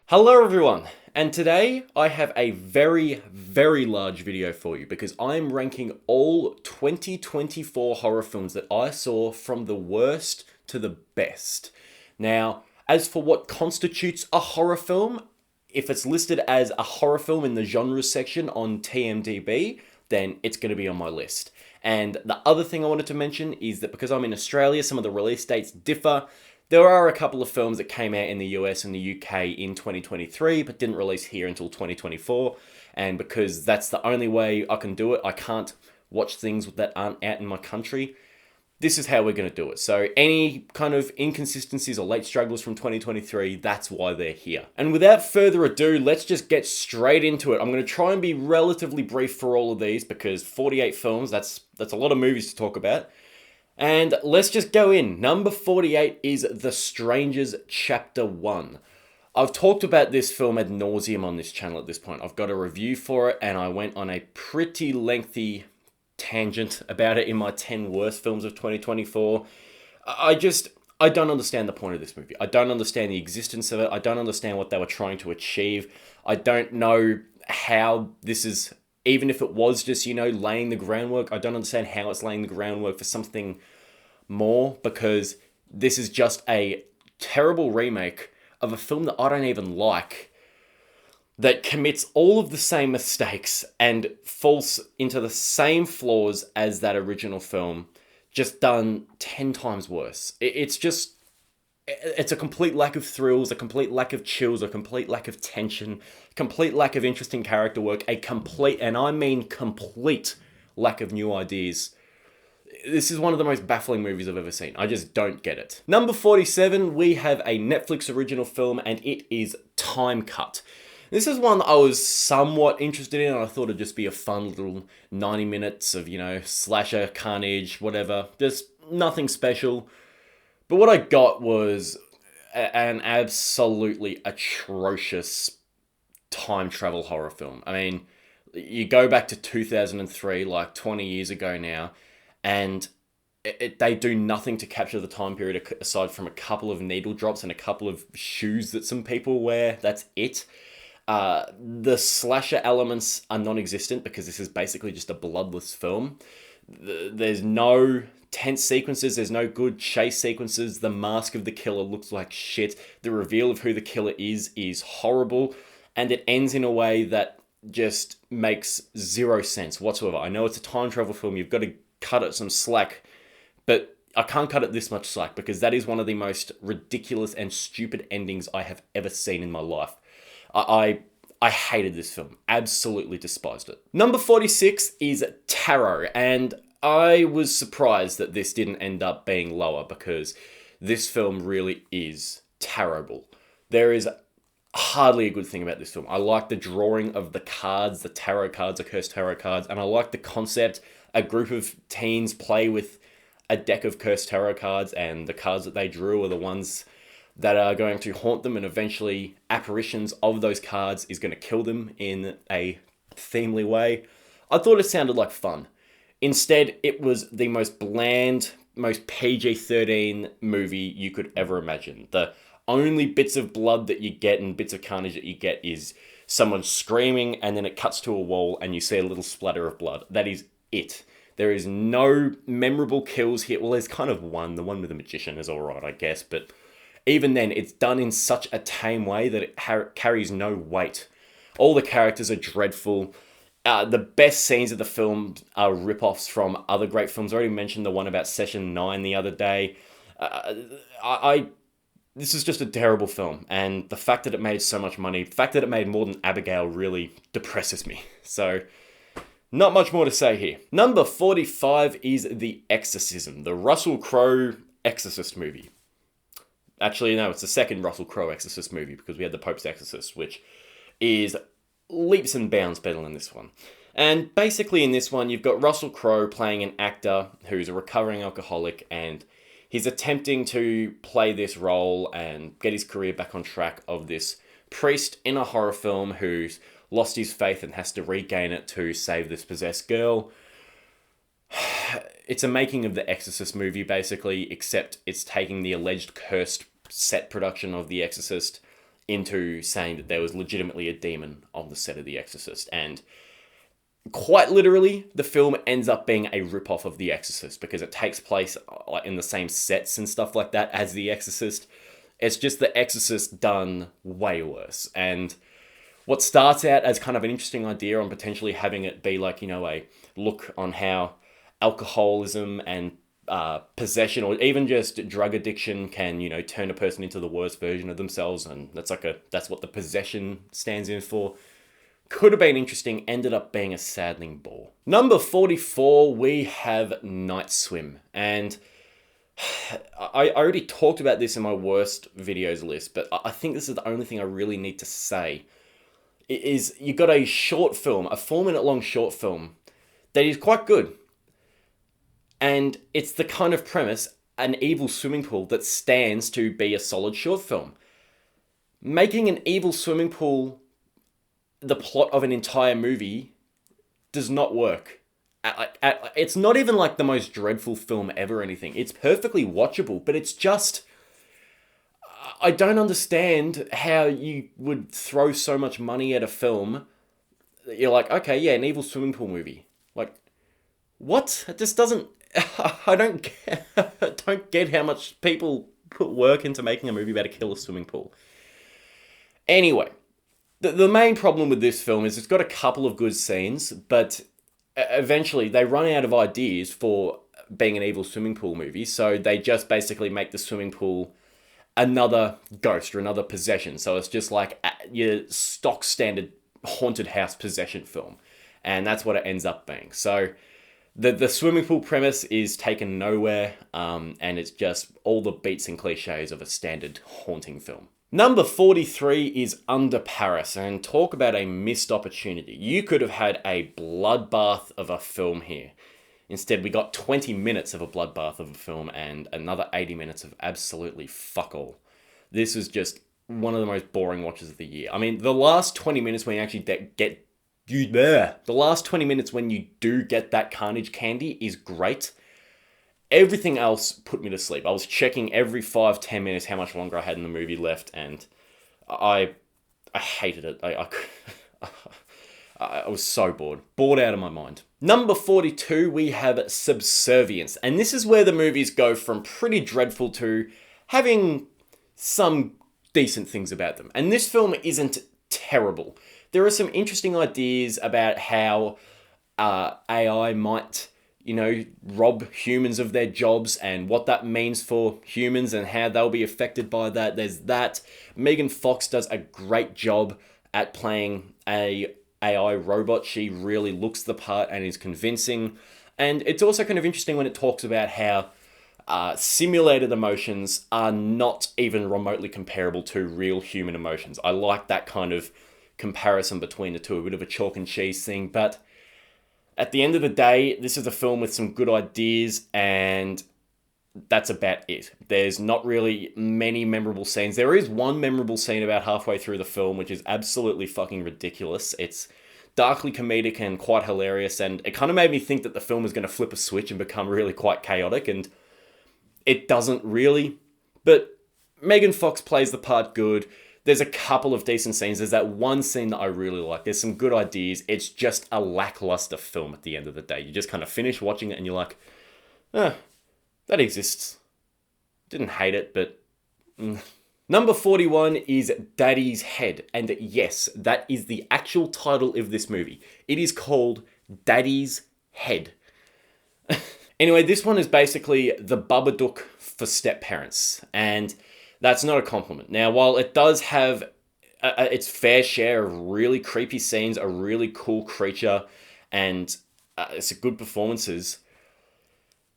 Hello everyone, and today I have a very large video for you because I'm ranking all 2024 horror films that I saw from the worst to the best. Now, as for what constitutes a horror film, if it's listed as a horror film in the genres section on TMDb, then it's going to be on my list. And the other thing I wanted to mention is that because I'm in Australia, some of the release dates differ. There are a couple of films that came out in the US and the UK in 2023, but didn't release here until 2024. And because that's the only way I can do it, I can't watch things that aren't out in my country. This is how we're going to do it. So any kind of inconsistencies or late struggles from 2023, that's why they're here. And without further ado, let's just get straight into it. I'm going to try and be relatively brief for all of these because 48 films, that's a lot of movies to talk about. And let's just go in. Number 48 is The Strangers Chapter 1. I've talked about this film ad nauseum on this channel at this point. I've got a review for it and I went on a pretty lengthy tangent about it in my 10 worst films of 2024. I don't understand the point of this movie. I don't understand the existence of it. I don't understand what they were trying to achieve. I don't know how this is, even if it was just, laying the groundwork, I don't understand how it's laying the groundwork for something more, because this is just a terrible remake of a film that I don't even like, that commits all of the same mistakes and falls into the same flaws as that original film, just done 10 times worse. It's a complete lack of thrills, a complete lack of chills, a complete lack of tension, complete lack of interesting character work, a complete, and I mean complete, lack of new ideas. This is one of the most baffling movies I've ever seen. I just don't get it. Number 47, we have a Netflix original film, and it is Time Cut. This is one that I was somewhat interested in, and I thought it'd just be a fun little 90 minutes of, slasher, carnage, whatever. Just nothing special. But what I got was an absolutely atrocious time travel horror film. I mean, you go back to 2003, like 20 years ago now, and they do nothing to capture the time period aside from a couple of needle drops and a couple of shoes that some people wear. That's it. The slasher elements are non-existent because this is basically just a bloodless film. There's no tense sequences, there's no good chase sequences. The mask of the killer looks like shit. The reveal of who the killer is horrible, and it ends in a way that just makes zero sense whatsoever. I know it's a time travel film, you've got to cut it some slack, but I can't cut it this much slack because that is one of the most ridiculous and stupid endings I have ever seen in my life. I hated this film. Absolutely despised it. Number 46 is Tarot, and I was surprised that this didn't end up being lower because this film really is terrible. There is hardly a good thing about this film. I like the drawing of the cards, the tarot cards, the cursed tarot cards, and I like the concept. A group of teens play with a deck of cursed tarot cards, and the cards that they drew are the ones that are going to haunt them, and eventually apparitions of those cards is going to kill them in a themely way. I thought it sounded like fun. Instead, it was the most bland, most PG-13 movie you could ever imagine. The only bits of blood that you get and bits of carnage that you get is someone screaming, and then it cuts to a wall and you see a little splatter of blood. That is it. There is no memorable kills here. Well, there's kind of one. The one with the magician is alright, I guess, but even then, it's done in such a tame way that it carries no weight. All the characters are dreadful. The best scenes of the film are rip-offs from other great films. I already mentioned the one about Session 9 the other day. This is just a terrible film. And the fact that it made so much money, the fact that it made more than Abigail really depresses me. So, not much more to say here. Number 45 is The Exorcism, the Russell Crowe Exorcist movie. Actually, no, it's the second Russell Crowe Exorcist movie because we had The Pope's Exorcist, which is leaps and bounds better than this one. And basically in this one, you've got Russell Crowe playing an actor who's a recovering alcoholic, and he's attempting to play this role and get his career back on track of this priest in a horror film who's lost his faith and has to regain it to save this possessed girl. It's a making of the Exorcist movie, basically, except it's taking the alleged cursed set production of The Exorcist into saying that there was legitimately a demon on the set of The Exorcist. And quite literally, the film ends up being a rip-off of The Exorcist because it takes place in the same sets and stuff like that as The Exorcist. It's just The Exorcist done way worse. And what starts out as kind of an interesting idea on potentially having it be like, a look on how alcoholism and possession or even just drug addiction can, turn a person into the worst version of themselves. And that's what the possession stands in for. Could have been interesting, ended up being a saddening bore. Number 44, we have Night Swim. And I already talked about this in my worst videos list, but I think this is the only thing I really need to say. It is, you got a short film, a 4-minute long short film, that is quite good. And it's the kind of premise, an evil swimming pool that stands to be a solid short film. Making an evil swimming pool the plot of an entire movie does not work. It's not even like the most dreadful film ever or anything. It's perfectly watchable, but it's just... I don't understand how you would throw so much money at a film. You're like, okay, yeah, an evil swimming pool movie. Like, what? It just doesn't... I don't get how much people put work into making a movie about a killer swimming pool. Anyway, the main problem with this film is it's got a couple of good scenes, but eventually they run out of ideas for being an evil swimming pool movie, so they just basically make the swimming pool another ghost or another possession. So it's just like your stock standard haunted house possession film, and that's what it ends up being. So the swimming pool premise is taken nowhere, and it's just all the beats and cliches of a standard haunting film. Number 43 is Under Paris, and talk about a missed opportunity. You could have had a bloodbath of a film here. Instead, we got 20 minutes of a bloodbath of a film and another 80 minutes of absolutely fuck all. This is just one of the most boring watches of the year. I mean, the last 20 minutes when you actually the last 20 minutes when you do get that carnage candy is great. Everything else put me to sleep. I was checking every 5-10 minutes how much longer I had in the movie left, and I hated it. I was so bored out of my mind. Number 42, we have Subservience, and this is where the movies go from pretty dreadful to having some decent things about them. And this film isn't terrible. There are some interesting ideas about how AI might, rob humans of their jobs and what that means for humans and how they'll be affected by that. There's that. Megan Fox does a great job at playing a AI robot. She really looks the part and is convincing. And it's also kind of interesting when it talks about how simulated emotions are not even remotely comparable to real human emotions. I like that kind of comparison between the two, a bit of a chalk and cheese thing, but at the end of the day, this is a film with some good ideas, and that's about it. There's not really many memorable scenes. There is one memorable scene about halfway through the film, which is absolutely fucking ridiculous. It's darkly comedic and quite hilarious, and it kind of made me think that the film was going to flip a switch and become really quite chaotic, and it doesn't really. But Megan Fox plays the part good. There's a couple of decent scenes. There's that one scene that I really like. There's some good ideas. It's just a lackluster film at the end of the day. You just kind of finish watching it and you're like, that exists. Didn't hate it, but... Number 41 is Daddy's Head. And yes, that is the actual title of this movie. It is called Daddy's Head. Anyway, this one is basically the Babadook for step-parents. And that's not a compliment. Now, while it does have its fair share of really creepy scenes, a really cool creature, and it's good performances,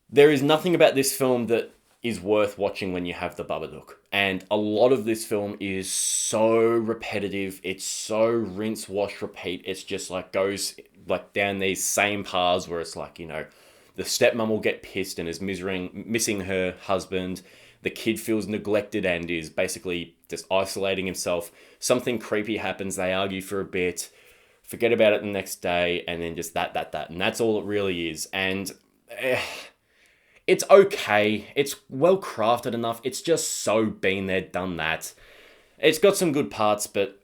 there is nothing about this film that is worth watching when you have the Babadook. And a lot of this film is so repetitive. It's so rinse, wash, repeat. It's just like goes like down these same paths where it's like, the stepmom will get pissed and is missing her husband. The kid feels neglected and is basically just isolating himself. Something creepy happens. They argue for a bit, forget about it the next day, and then just that. And that's all it really is. And it's okay. It's well crafted enough. It's just so been there, done that. It's got some good parts, but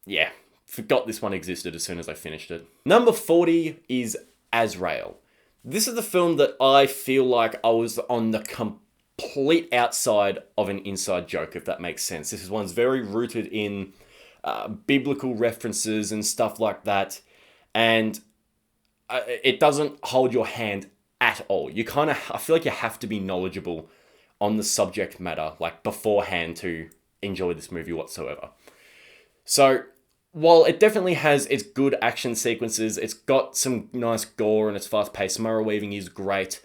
yeah, forgot this one existed as soon as I finished it. Number 40 is Azrael. This is the film that I feel like I was on the complete outside of an inside joke, if that makes sense. This is one's very rooted in biblical references and stuff like that, and it doesn't hold your hand at all. I feel like you have to be knowledgeable on the subject matter, like beforehand, to enjoy this movie whatsoever. So, while it definitely has its good action sequences, it's got some nice gore and it's fast-paced, Samara Weaving is great.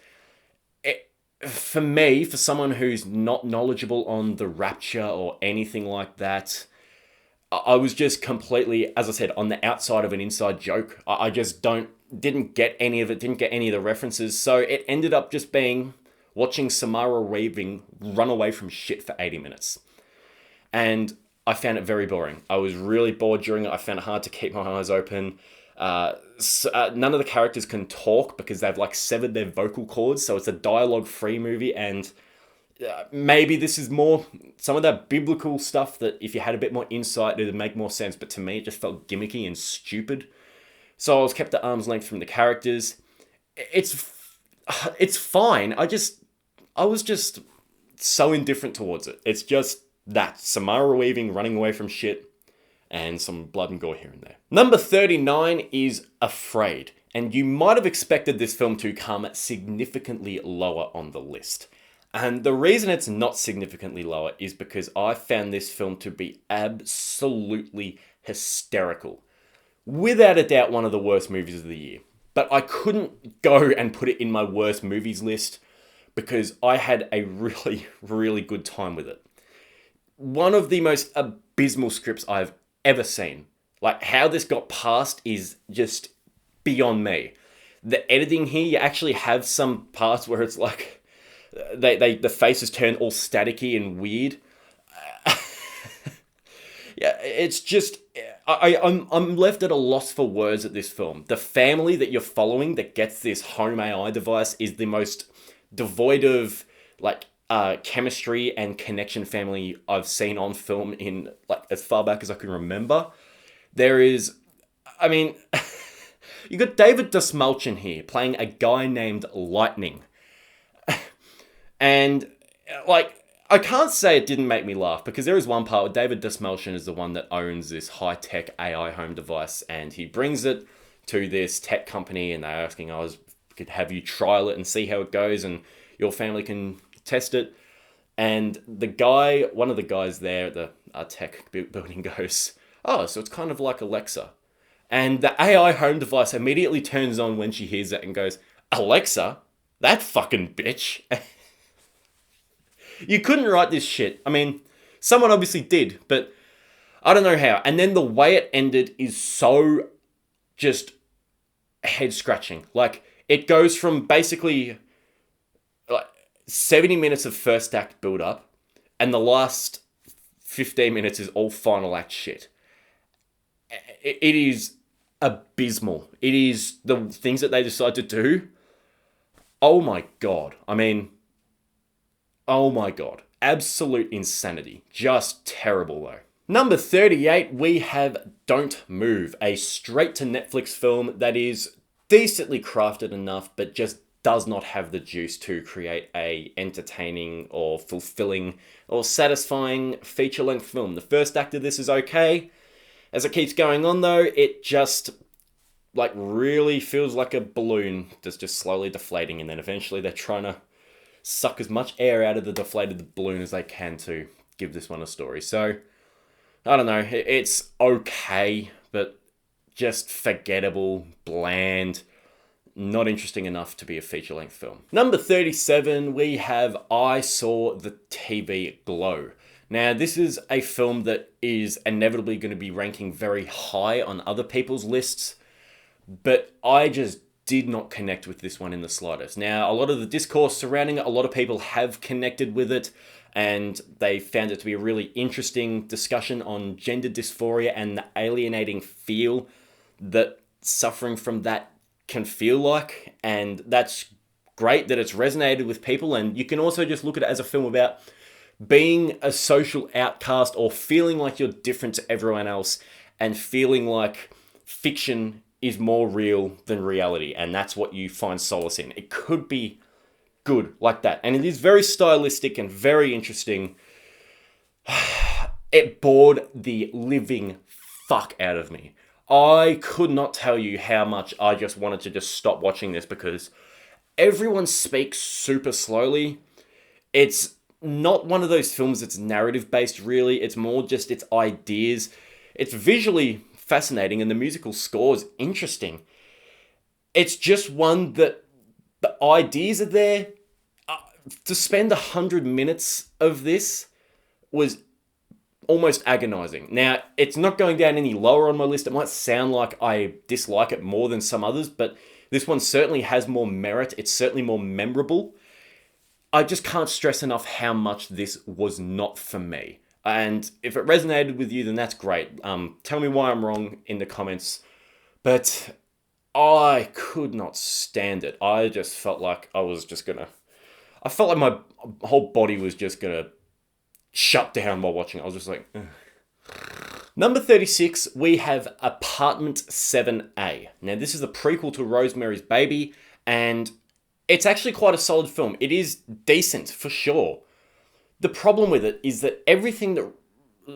For me, for someone who's not knowledgeable on the Rapture or anything like that, I was just completely, as I said, on the outside of an inside joke. I just didn't get any of it, didn't get any of the references, so it ended up just being watching Samara Weaving run away from shit for 80 minutes. And I found it very boring. I was really bored during it. I found it hard to keep my eyes open. None of the characters can talk because they've like severed their vocal cords, so it's a dialogue-free movie, and maybe this is more some of that biblical stuff that if you had a bit more insight, it would make more sense, but to me, it just felt gimmicky and stupid. So I was kept at arm's length from the characters. It's fine. I was just so indifferent towards it. It's just that Samara Weaving running away from shit and some blood and gore here and there. Number 39 is Afraid, and you might have expected this film to come significantly lower on the list. And the reason it's not significantly lower is because I found this film to be absolutely hysterical. Without a doubt, one of the worst movies of the year. But I couldn't go and put it in my worst movies list because I had a really, really good time with it. One of the most abysmal scripts I've ever seen. Like, how this got passed is just beyond me. The editing here, you actually have some parts where it's like, the faces turn all staticky and weird. Yeah, it's just, I'm left at a loss for words at this film. The family that you're following that gets this home AI device is the most devoid of, like, chemistry and connection family I've seen on film in, like, as far back as I can remember. There is, I mean, you got David Dastmalchian here playing a guy named Lightning. And, like, I can't say it didn't make me laugh, because there is one part where David Dastmalchian is the one that owns this high-tech AI home device, and he brings it to this tech company, and they're asking, could have you trial it and see how it goes, and your family can test it. And one of the guys there at the tech building goes, oh, so it's kind of like Alexa. And the AI home device immediately turns on when she hears that and goes, Alexa? That fucking bitch. You couldn't write this shit. I mean, someone obviously did, but I don't know how. And then the way it ended is so just head-scratching. Like, it goes from basically like 70 minutes of first act build-up, and the last 15 minutes is all final act shit. It is abysmal. It is the things that they decide to do. Oh my God. I mean, oh my God. Absolute insanity. Just terrible though. Number 38, we have Don't Move, a straight-to-Netflix film that is decently crafted enough, but just does not have the juice to create a entertaining or fulfilling or satisfying feature-length film. The first act of this is okay. As it keeps going on though, it just like really feels like a balloon that's just slowly deflating, and then eventually they're trying to suck as much air out of the deflated balloon as they can to give this one a story. So, I don't know, it's okay, but just forgettable, bland, not interesting enough to be a feature-length film. Number 37, we have I Saw the TV Glow. Now, this is a film that is inevitably going to be ranking very high on other people's lists, but I just did not connect with this one in the slightest. Now, a lot of the discourse surrounding it, a lot of people have connected with it, and they found it to be a really interesting discussion on gender dysphoria and the alienating feel that suffering from that can feel like, and that's great that it's resonated with people. And you can also just look at it as a film about being a social outcast or feeling like you're different to everyone else and feeling like fiction is more real than reality, and that's what you find solace in. It could be good like that, and it is very stylistic and very interesting. It bored the living fuck out of me. I could not tell you how much I just wanted to just stop watching this because everyone speaks super slowly. It's not one of those films that's narrative based, really. It's more just its ideas. It's visually fascinating and the musical score is interesting. It's just one that the ideas are there. To spend 100 minutes of this was almost agonizing. Now, it's not going down any lower on my list. It might sound like I dislike it more than some others, but this one certainly has more merit. It's certainly more memorable. I just can't stress enough how much this was not for me. And if it resonated with you, then that's great. Tell me why I'm wrong in the comments. But I could not stand it. I just felt like I felt like my whole body was just gonna shut down while watching it. I was just like, ugh. Number 36, we have Apartment 7A. Now, this is the prequel to Rosemary's Baby, and it's actually quite a solid film. It is decent, for sure. The problem with it is that everything that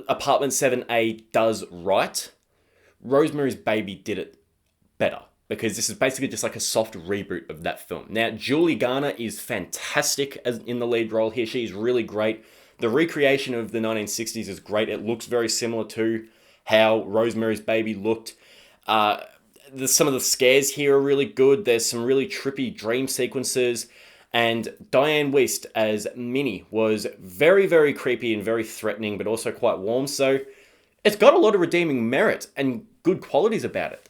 Apartment 7A does right, Rosemary's Baby did it better. Because this is basically just like a soft reboot of that film. Now, Julie Garner is fantastic as in the lead role here. She's really great. The recreation of the 1960s is great. It looks very similar to how Rosemary's Baby looked. Some of the scares here are really good. There's some really trippy dream sequences. And Diane Wiest as Minnie was very, very creepy and very threatening, but also quite warm. So it's got a lot of redeeming merit and good qualities about it.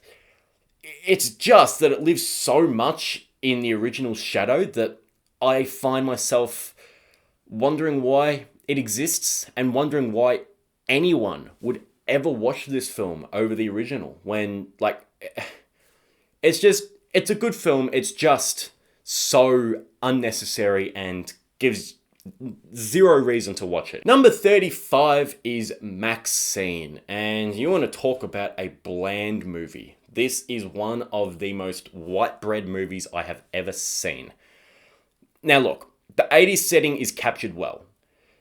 It's just that it lives so much in the original shadow that I find myself wondering why it exists and wondering why anyone would ever watch this film over the original when, like, it's a good film. It's just so unnecessary and gives zero reason to watch it. Number 35 is Maxine, and you want to talk about a bland movie. This is one of the most white bread movies I have ever seen. Now look, the 80s setting is captured well.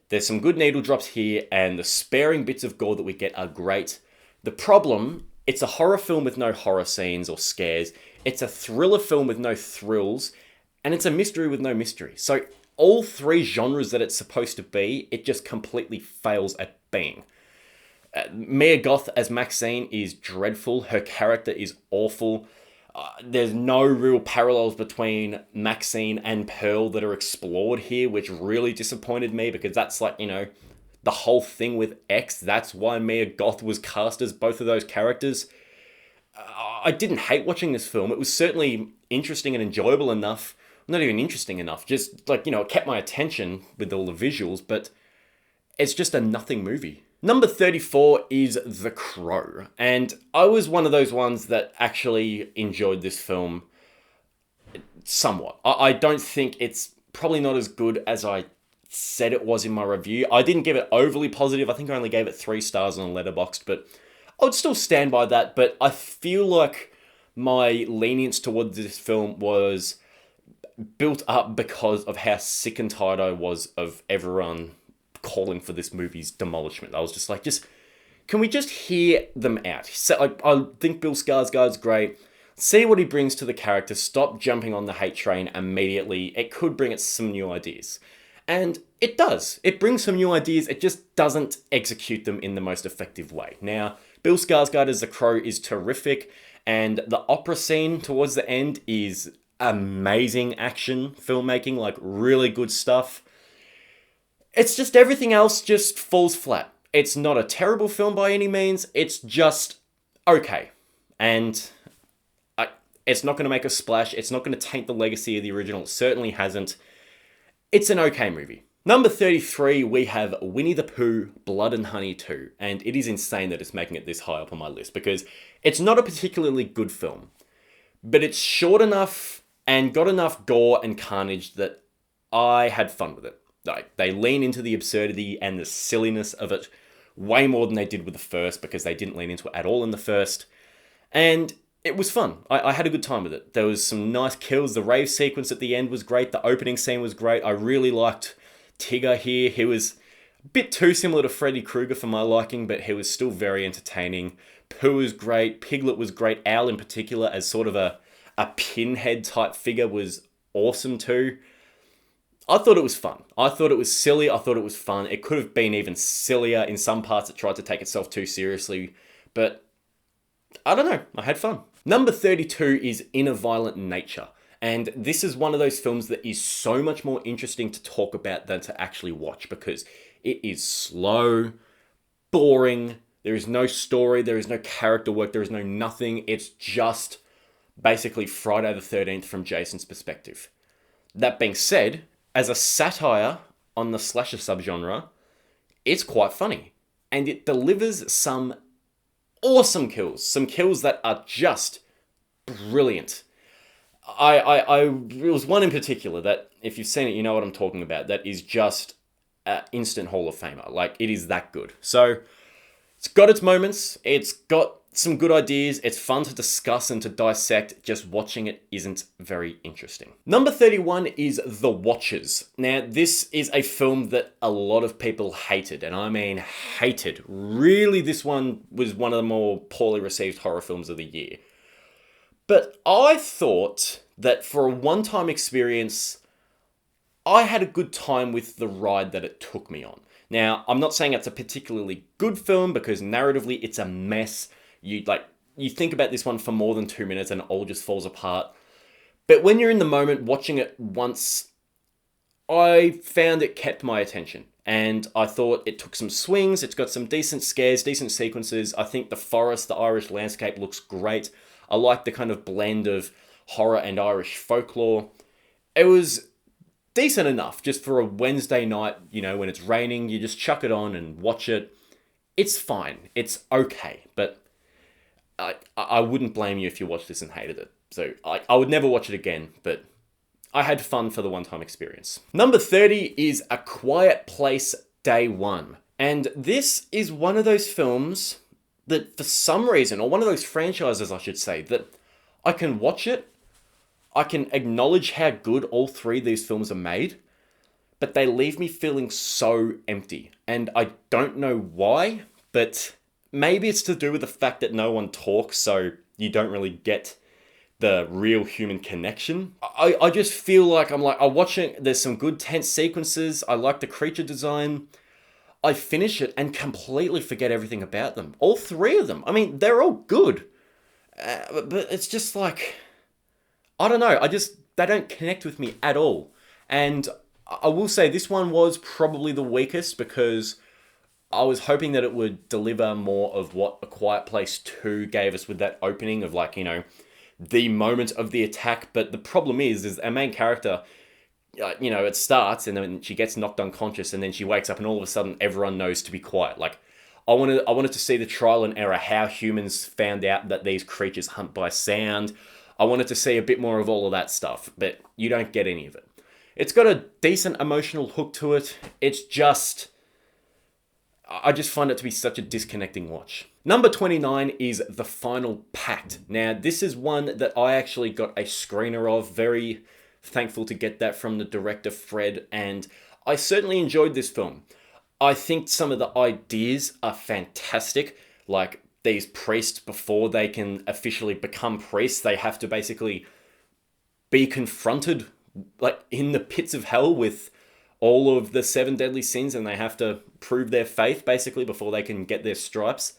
There's some good needle drops here, and the sparing bits of gore that we get are great. The problem, it's a horror film with no horror scenes or scares. It's a thriller film with no thrills, and it's a mystery with no mystery. So all three genres that it's supposed to be, it just completely fails at being. Mia Goth as Maxine is dreadful. Her character is awful. There's no real parallels between Maxine and Pearl that are explored here, which really disappointed me because that's like, the whole thing with X. That's why Mia Goth was cast as both of those characters. I didn't hate watching this film. It was certainly interesting and enjoyable enough. Not even interesting enough. Just like, it kept my attention with all the visuals, but it's just a nothing movie. Number 34 is The Crow, and I was one of those ones that actually enjoyed this film somewhat. I don't think it's probably not as good as I said it was in my review. I didn't give it overly positive. I think I only gave it 3 stars on Letterboxd, but I would still stand by that. But I feel like my lenience towards this film was built up because of how sick and tired I was of everyone calling for this movie's demolishment. I was just like, can we just hear them out? So, I think Bill Skarsgård's great. See what he brings to the character. Stop jumping on the hate train immediately. It could bring it some new ideas. And it does. It brings some new ideas. It just doesn't execute them in the most effective way. Now, Bill Skarsgård as the Crow is terrific. And the opera scene towards the end is amazing action filmmaking, like really good stuff. It's just everything else just falls flat. It's not a terrible film by any means. It's just okay. And it's not going to make a splash. It's not going to taint the legacy of the original. It certainly hasn't. It's an okay movie. Number 33, we have Winnie the Pooh, Blood and Honey 2. And it is insane that it's making it this high up on my list because it's not a particularly good film. But it's short enough and got enough gore and carnage that I had fun with it. Like, they lean into the absurdity and the silliness of it way more than they did with the first, because they didn't lean into it at all in the first. And it was fun. I had a good time with it. There was some nice kills. The rave sequence at the end was great. The opening scene was great. I really liked Tigger here. He was a bit too similar to Freddy Krueger for my liking, but he was still very entertaining. Pooh was great. Piglet was great. Owl in particular, as sort of a pinhead type figure, was awesome too. I thought it was fun. I thought it was silly. I thought it was fun. It could have been even sillier. In some parts, it tried to take itself too seriously. But I don't know. I had fun. Number 32 is In a Violent Nature. And this is one of those films that is so much more interesting to talk about than to actually watch, because it is slow, boring. There is no story. There is no character work. There is no nothing. It's just basically Friday the 13th from Jason's perspective. That being said, as a satire on the slasher subgenre, it's quite funny. And it delivers some awesome kills. Some kills that are just brilliant. It was one in particular that, if you've seen it, you know what I'm talking about. That is just an instant Hall of Famer. Like, it is that good. So, it's got its moments. It's got some good ideas. It's fun to discuss and to dissect. Just watching it isn't very interesting. Number 31 is The Watchers. Now, this is a film that a lot of people hated, and I mean hated. Really, this one was one of the more poorly received horror films of the year. But I thought that for a one-time experience, I had a good time with the ride that it took me on. Now, I'm not saying it's a particularly good film, because narratively it's a mess. You think about this one for more than 2 minutes and it all just falls apart. But when you're in the moment watching it once, I found it kept my attention. And I thought it took some swings. It's got some decent scares, decent sequences. I think the forest, the Irish landscape looks great. I like the kind of blend of horror and Irish folklore. It was decent enough just for a Wednesday night, when it's raining, you just chuck it on and watch it. It's fine. It's okay. But I wouldn't blame you if you watched this and hated it. So I would never watch it again, but I had fun for the one-time experience. Number 30 is A Quiet Place Day One. And this is one of those films that, for some reason, or one of those franchises, I should say, that I can watch it, I can acknowledge how good all three of these films are made, but they leave me feeling so empty. And I don't know why, but maybe it's to do with the fact that no one talks, so you don't really get the real human connection. I just feel like I'm watching, there's some good tense sequences, I like the creature design. I finish it and completely forget everything about them. All three of them. I mean, they're all good. But it's just like, I don't know. They don't connect with me at all. And I will say this one was probably the weakest, because I was hoping that it would deliver more of what A Quiet Place 2 gave us with that opening of, the moment of the attack. But the problem is our main character, it starts and then she gets knocked unconscious and then she wakes up and all of a sudden everyone knows to be quiet. I wanted to see the trial and error, how humans found out that these creatures hunt by sound. I wanted to see a bit more of all of that stuff, but you don't get any of it. It's got a decent emotional hook to it. It's just, I just find it to be such a disconnecting watch. Number 29 is The Final Pact. Now, this is one that I actually got a screener of. Very thankful to get that from the director, Fred, and I certainly enjoyed this film. I think some of the ideas are fantastic. Like, these priests, before they can officially become priests, they have to basically be confronted, in the pits of hell with all of the 7 deadly sins, and they have to prove their faith, basically, before they can get their stripes.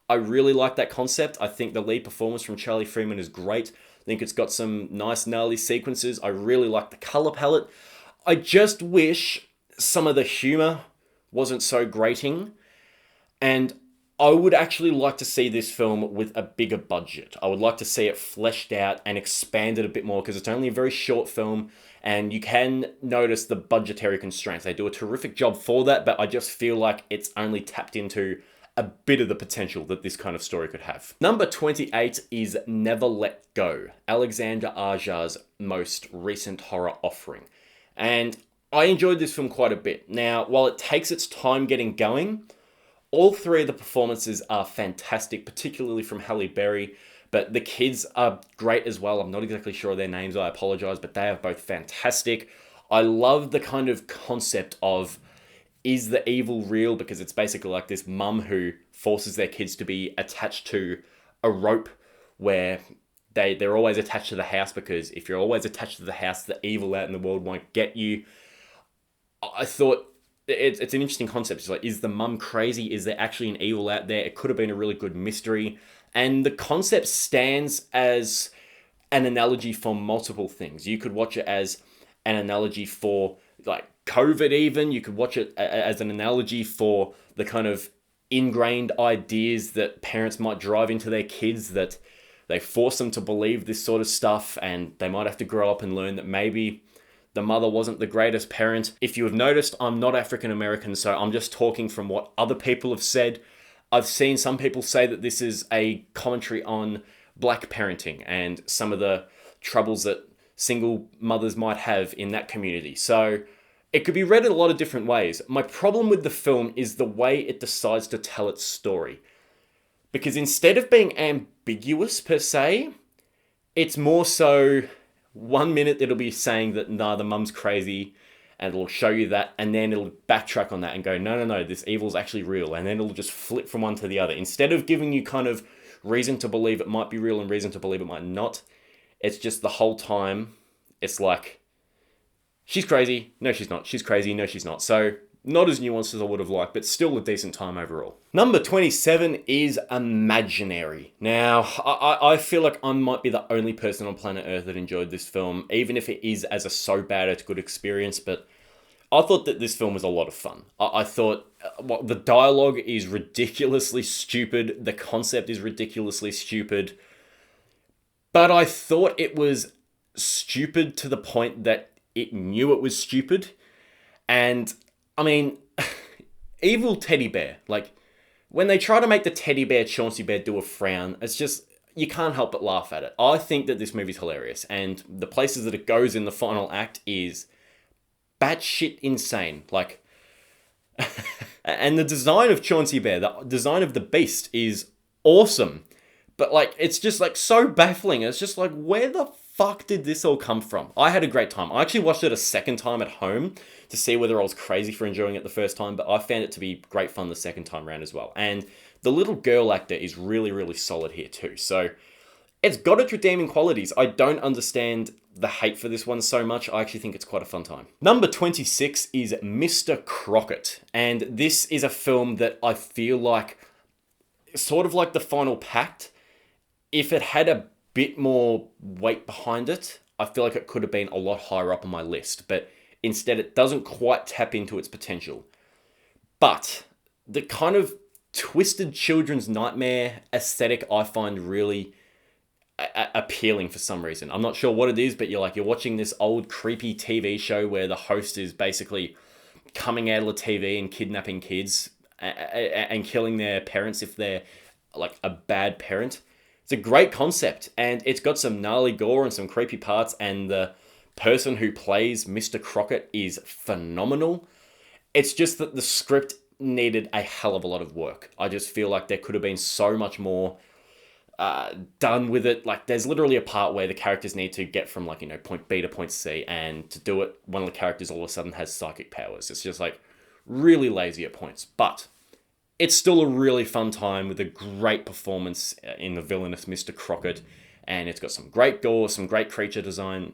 I really like that concept. I think the lead performance from Charlie Freeman is great. I think it's got some nice, gnarly sequences. I really like the color palette. I just wish some of the humor wasn't so grating. And I would actually like to see this film with a bigger budget. I would like to see it fleshed out and expanded a bit more, because it's only a very short film and you can notice the budgetary constraints. They do a terrific job for that, but I just feel like it's only tapped into a bit of the potential that this kind of story could have. Number 28 is Never Let Go, Alexander Aja's most recent horror offering. And I enjoyed this film quite a bit. Now, while it takes its time getting going, all three of the performances are fantastic, particularly from Halle Berry. But the kids are great as well. I'm not exactly sure of their names, I apologize, but they are both fantastic. I love the kind of concept of, is the evil real? Because it's basically like this mum who forces their kids to be attached to a rope where they're always attached to the house, because if you're always attached to the house, the evil out in the world won't get you. I thought it's an interesting concept. It's like, is the mum crazy? Is there actually an evil out there? It could have been a really good mystery. And the concept stands as an analogy for multiple things. You could watch it as an analogy for like COVID even. You could watch it as an analogy for the kind of ingrained ideas that parents might drive into their kids, that they force them to believe this sort of stuff, and they might have to grow up and learn that maybe the mother wasn't the greatest parent. If you have noticed, I'm not African American, so I'm just talking from what other people have said. I've seen some people say that this is a commentary on black parenting and some of the troubles that single mothers might have in that community. So it could be read in a lot of different ways. My problem with the film is the way it decides to tell its story. Because instead of being ambiguous per se, it's more so 1 minute it'll be saying that, nah, the mum's crazy, and it'll show you that, and then it'll backtrack on that and go, no, this evil's actually real, and then it'll just flip from one to the other. Instead of giving you kind of reason to believe it might be real and reason to believe it might not, it's just the whole time, it's like, she's crazy, no she's not, she's crazy, no she's not. So, not as nuanced as I would have liked, but still a decent time overall. Number 27 is Imaginary. Now, I feel like I might be the only person on planet Earth that enjoyed this film, even if it is as a so bad it's a good experience, but I thought that this film was a lot of fun. I thought the dialogue is ridiculously stupid, the concept is ridiculously stupid, but I thought it was stupid to the point that it knew it was stupid. And I mean, evil teddy bear. Like, when they try to make the teddy bear Chauncey Bear do a frown, it's just, you can't help but laugh at it. I think that this movie's hilarious, and the places that it goes in the final act is batshit insane. Like, and the design of Chauncey Bear, the design of the beast is awesome. But, like, it's just, like, so baffling. It's just like, where the fuck did this all come from? I had a great time. I actually watched it a second time at home to see whether I was crazy for enjoying it the first time, but I found it to be great fun the second time around as well. And the little girl actor is really, really solid here too. So it's got its redeeming qualities. I don't understand the hate for this one so much. I actually think it's quite a fun time. Number 26 is Mr. Crockett. And this is a film that I feel like, sort of like The Final Pact, if it had a bit more weight behind it, I feel like it could have been a lot higher up on my list. But instead, it doesn't quite tap into its potential. But the kind of twisted children's nightmare aesthetic I find really appealing for some reason. I'm not sure what it is, but you're watching this old creepy TV show where the host is basically coming out of the TV and kidnapping kids and killing their parents if they're like a bad parent. It's a great concept, and it's got some gnarly gore and some creepy parts, and the person who plays Mr. Crockett is phenomenal. It's just that the script needed a hell of a lot of work. I just feel like there could have been so much more done with it. Like, there's literally a part where the characters need to get from, like, point B to point C, and to do it, one of the characters all of a sudden has psychic powers. It's just, like, really lazy at points. But it's still a really fun time with a great performance in the villainous Mr. Crockett, and it's got some great gore, some great creature design.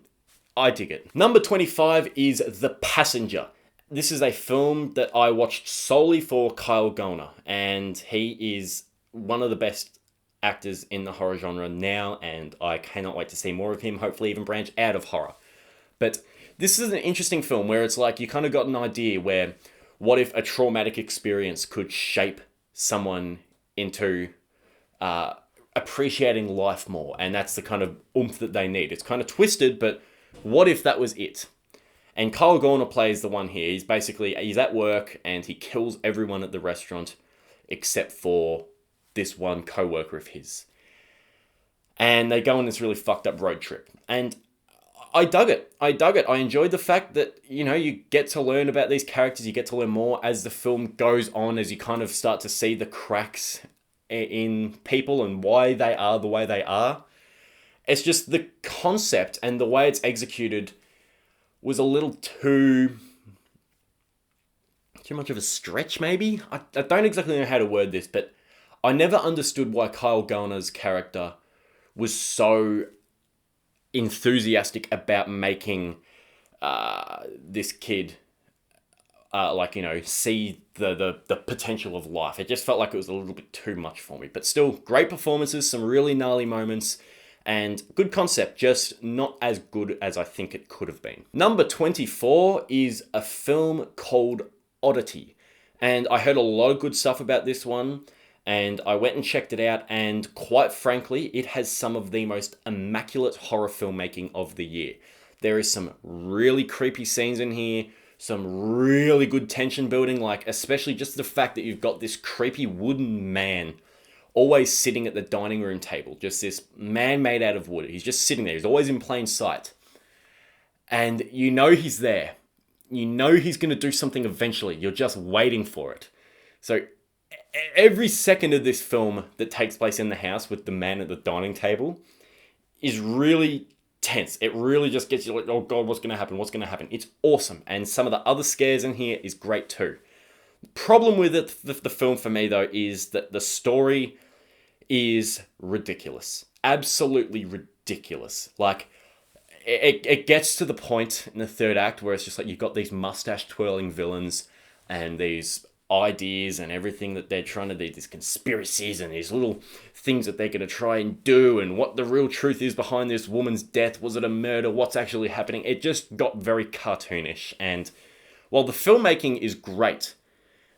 I dig it. Number 25 is The Passenger. This is a film that I watched solely for Kyle Gallner, and he is one of the best actors in the horror genre now, and I cannot wait to see more of him, hopefully even branch out of horror. But this is an interesting film where it's like, you kind of got an idea where, what if a traumatic experience could shape someone into appreciating life more? And that's the kind of oomph that they need. It's kind of twisted, but what if that was it? And Kyle Gallner plays the one here. He's at work and he kills everyone at the restaurant except for this one co-worker of his. And they go on this really fucked up road trip. And I dug it. I dug it. I enjoyed the fact that, you get to learn about these characters. You get to learn more as the film goes on, as you kind of start to see the cracks in people and why they are the way they are. It's just the concept and the way it's executed was a little too much of a stretch, maybe? I don't exactly know how to word this, but I never understood why Kyle Garner's character was so enthusiastic about making this kid see the potential of life. It just felt like it was a little bit too much for me. But still, great performances, some really gnarly moments, and good concept, just not as good as I think it could have been. Number 24 is a film called Oddity. And I heard a lot of good stuff about this one, and I went and checked it out, and quite frankly, it has some of the most immaculate horror filmmaking of the year. There is some really creepy scenes in here, some really good tension building, like especially just the fact that you've got this creepy wooden man always sitting at the dining room table. Just this man made out of wood. He's just sitting there. He's always in plain sight. And you know he's there. You know he's going to do something eventually. You're just waiting for it. So every second of this film that takes place in the house with the man at the dining table is really tense. It really just gets you like, oh God, what's going to happen? What's going to happen? It's awesome. And some of the other scares in here is great too. Problem with it, the film for me though, is that the story is ridiculous. Absolutely ridiculous. Like, it gets to the point in the third act where it's just like you've got these mustache twirling villains and these ideas and everything that they're trying to do, these conspiracies and these little things that they're going to try and do, and what the real truth is behind this woman's death. Was it a murder? What's actually happening? It just got very cartoonish, and while the filmmaking is great,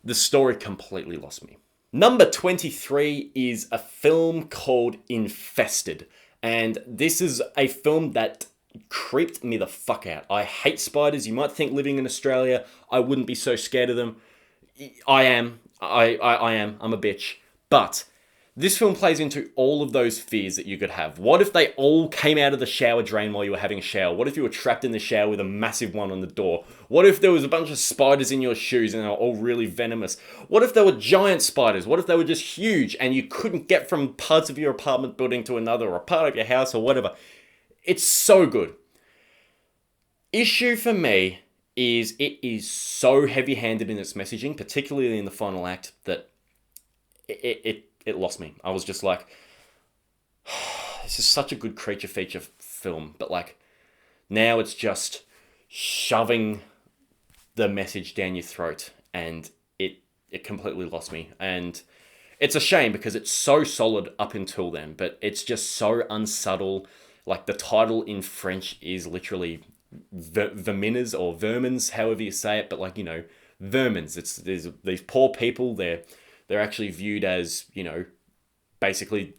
the story completely lost me. Number 23 is a film called Infested. And this is a film that creeped me the fuck out. I hate spiders. You might think living in Australia, I wouldn't be so scared of them. I am. I am. I'm a bitch. But this film plays into all of those fears that you could have. What if they all came out of the shower drain while you were having a shower? What if you were trapped in the shower with a massive one on the door? What if there was a bunch of spiders in your shoes and they were all really venomous? What if they were giant spiders? What if they were just huge and you couldn't get from parts of your apartment building to another, or a part of your house or whatever? It's so good. Issue for me is it is so heavy-handed in its messaging, particularly in the final act, that it lost me. I was just like, this is such a good creature feature film, but like now it's just shoving the message down your throat, and it completely lost me. And it's a shame because it's so solid up until then, but it's just so unsubtle. Like the title in French is literally vermines or vermins, however you say it, but like, vermins. There's these poor people. They're actually viewed as, basically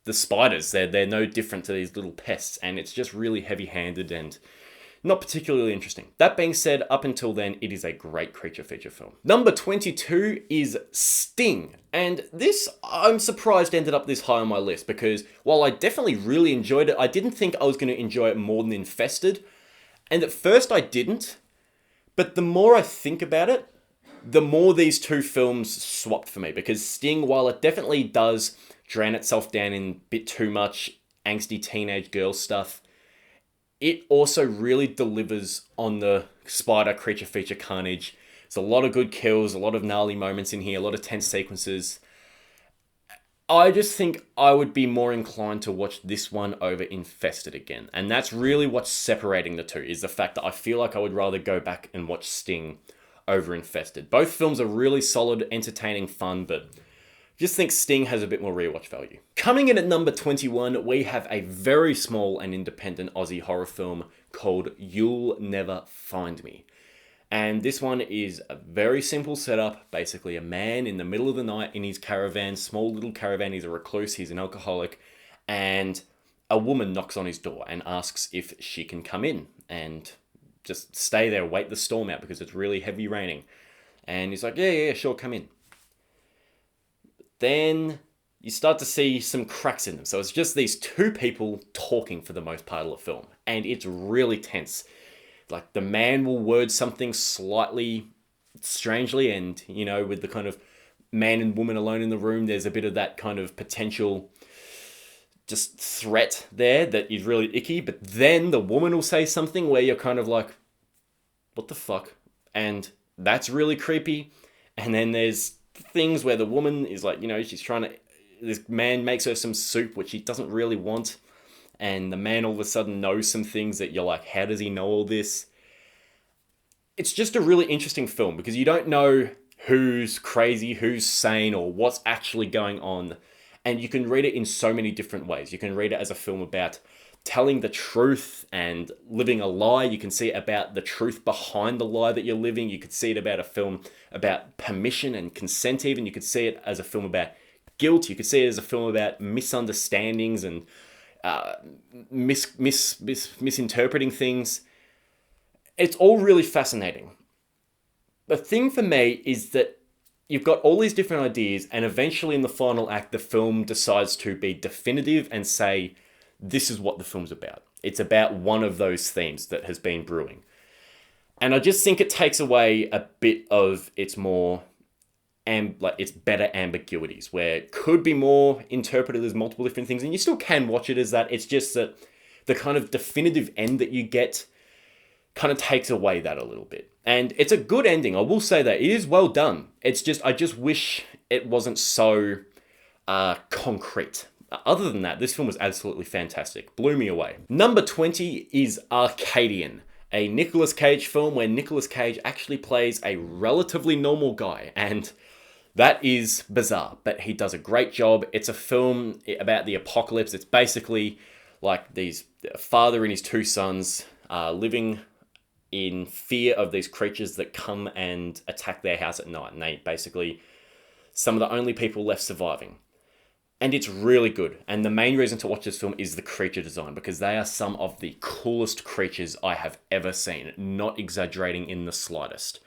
the spiders. They're no different to these little pests, and it's just really heavy-handed and not particularly interesting. That being said, up until then, it is a great creature feature film. Number 22 is Sting. And this, I'm surprised, ended up this high on my list, because while I definitely really enjoyed it, I didn't think I was going to enjoy it more than Infested. And at first I didn't. But the more I think about it, the more these two films swapped for me. Because Sting, while it definitely does drown itself down in a bit too much angsty teenage girl stuff, it also really delivers on the spider creature feature carnage. There's a lot of good kills, a lot of gnarly moments in here, a lot of tense sequences. I just think I would be more inclined to watch this one over Infested again. And that's really what's separating the two, is the fact that I feel like I would rather go back and watch Sting over Infested. Both films are really solid, entertaining, fun, but just think Sting has a bit more rewatch value. Coming in at number 21, we have a very small and independent Aussie horror film called You'll Never Find Me. And this one is a very simple setup. Basically, a man in the middle of the night in his caravan, small little caravan, he's a recluse, he's an alcoholic, and a woman knocks on his door and asks if she can come in and just stay there, wait the storm out because it's really heavy raining. And he's like, yeah, sure, come in. Then you start to see some cracks in them. So it's just these two people talking for the most part of the film. And it's really tense. Like, the man will word something slightly strangely, and, you know, with the kind of man and woman alone in the room, there's a bit of that kind of potential just threat there that is really icky. But then the woman will say something where you're kind of like, what the fuck? And that's really creepy. And then there's things where the woman is like, you know, she's trying to, this man makes her some soup which she doesn't really want, and the man all of a sudden knows some things that you're like, how does he know all this? It's just a really interesting film because you don't know who's crazy, who's sane, or what's actually going on. And you can read it in so many different ways. You can read it as a film about telling the truth and living a lie. You can see it about the truth behind the lie that you're living. You could see it about a film about permission and consent even. You could see it as a film about guilt. You could see it as a film about misunderstandings and misinterpreting things. It's all really fascinating. The thing for me is that you've got all these different ideas, and eventually in the final act, the film decides to be definitive and say, this is what the film's about. It's about one of those themes that has been brewing. And I just think it takes away a bit of its more, its better ambiguities, where it could be more interpreted as multiple different things, and you still can watch it as that. It's just that the kind of definitive end that you get kind of takes away that a little bit. And it's a good ending, I will say that. It is well done. It's just, I just wish it wasn't so concrete. Other than that, this film was absolutely fantastic. Blew me away. Number 20 is Arcadian, a Nicolas Cage film where Nicolas Cage actually plays a relatively normal guy. And that is bizarre, but he does a great job. It's a film about the apocalypse. It's basically like a father and his two sons living in fear of these creatures that come and attack their house at night. And they basically, some of the only people left surviving. And it's really good. And the main reason to watch this film is the creature design, because they are some of the coolest creatures I have ever seen. Not exaggerating in the slightest.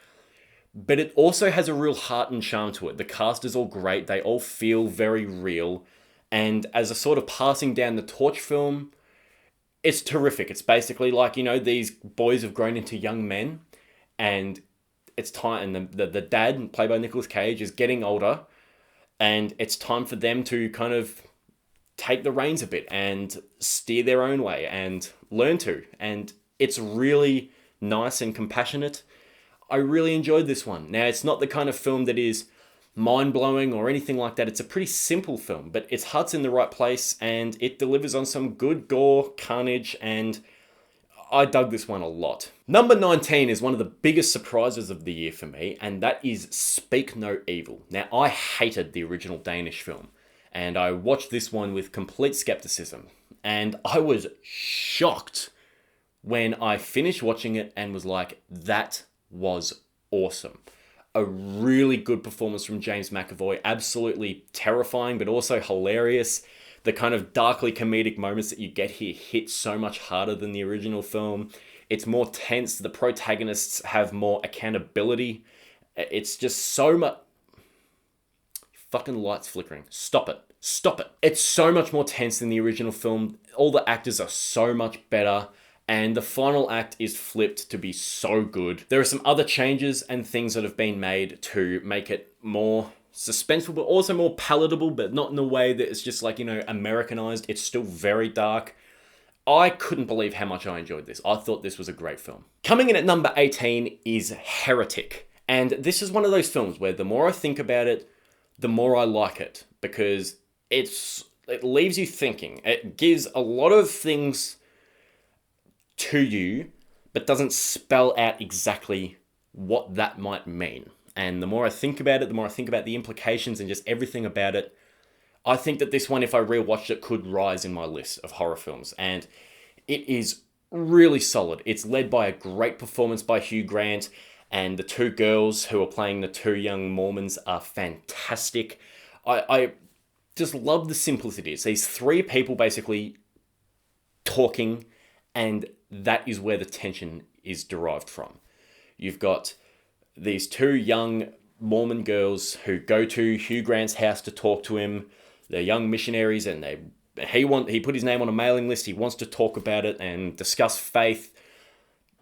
But it also has a real heart and charm to it. The cast is all great. They all feel very real. And as a sort of passing down the torch film, it's terrific. It's basically like, you know, these boys have grown into young men, and it's time, and the dad, played by Nicolas Cage, is getting older, and it's time for them to kind of take the reins a bit and steer their own way and learn to. And it's really nice and compassionate. I really enjoyed this one. Now, it's not the kind of film that is mind-blowing or anything like that. It's a pretty simple film, but its heart's in the right place, and it delivers on some good gore, carnage, and I dug this one a lot. Number 19 is one of the biggest surprises of the year for me, and that is Speak No Evil. Now, I hated the original Danish film, and I watched this one with complete skepticism, and I was shocked when I finished watching it and was like, that was awesome. A really good performance from James McAvoy, absolutely terrifying, but also hilarious. The kind of darkly comedic moments that you get here hit so much harder than the original film. It's more tense. The protagonists have more accountability. It's just so much... Fucking lights flickering. Stop it. Stop it. It's so much more tense than the original film. All the actors are so much better. And the final act is flipped to be so good. There are some other changes and things that have been made to make it more suspenseful, but also more palatable, but not in a way that it's just like, you know, Americanized. It's still very dark. I couldn't believe how much I enjoyed this. I thought this was a great film. Coming in at number 18 is Heretic. And this is one of those films where the more I think about it, the more I like it, because it leaves you thinking. It gives a lot of things to you, but doesn't spell out exactly what that might mean. And the more I think about it, the more I think about the implications and just everything about it, I think that this one, if I rewatched it, could rise in my list of horror films. And it is really solid. It's led by a great performance by Hugh Grant, and the two girls who are playing the two young Mormons are fantastic. I just love the simplicity. It's these three people basically talking, and that is where the tension is derived from. You've got these two young Mormon girls who go to Hugh Grant's house to talk to him. they're young missionaries, and he put his name on a mailing list. He wants to talk about it and discuss faith,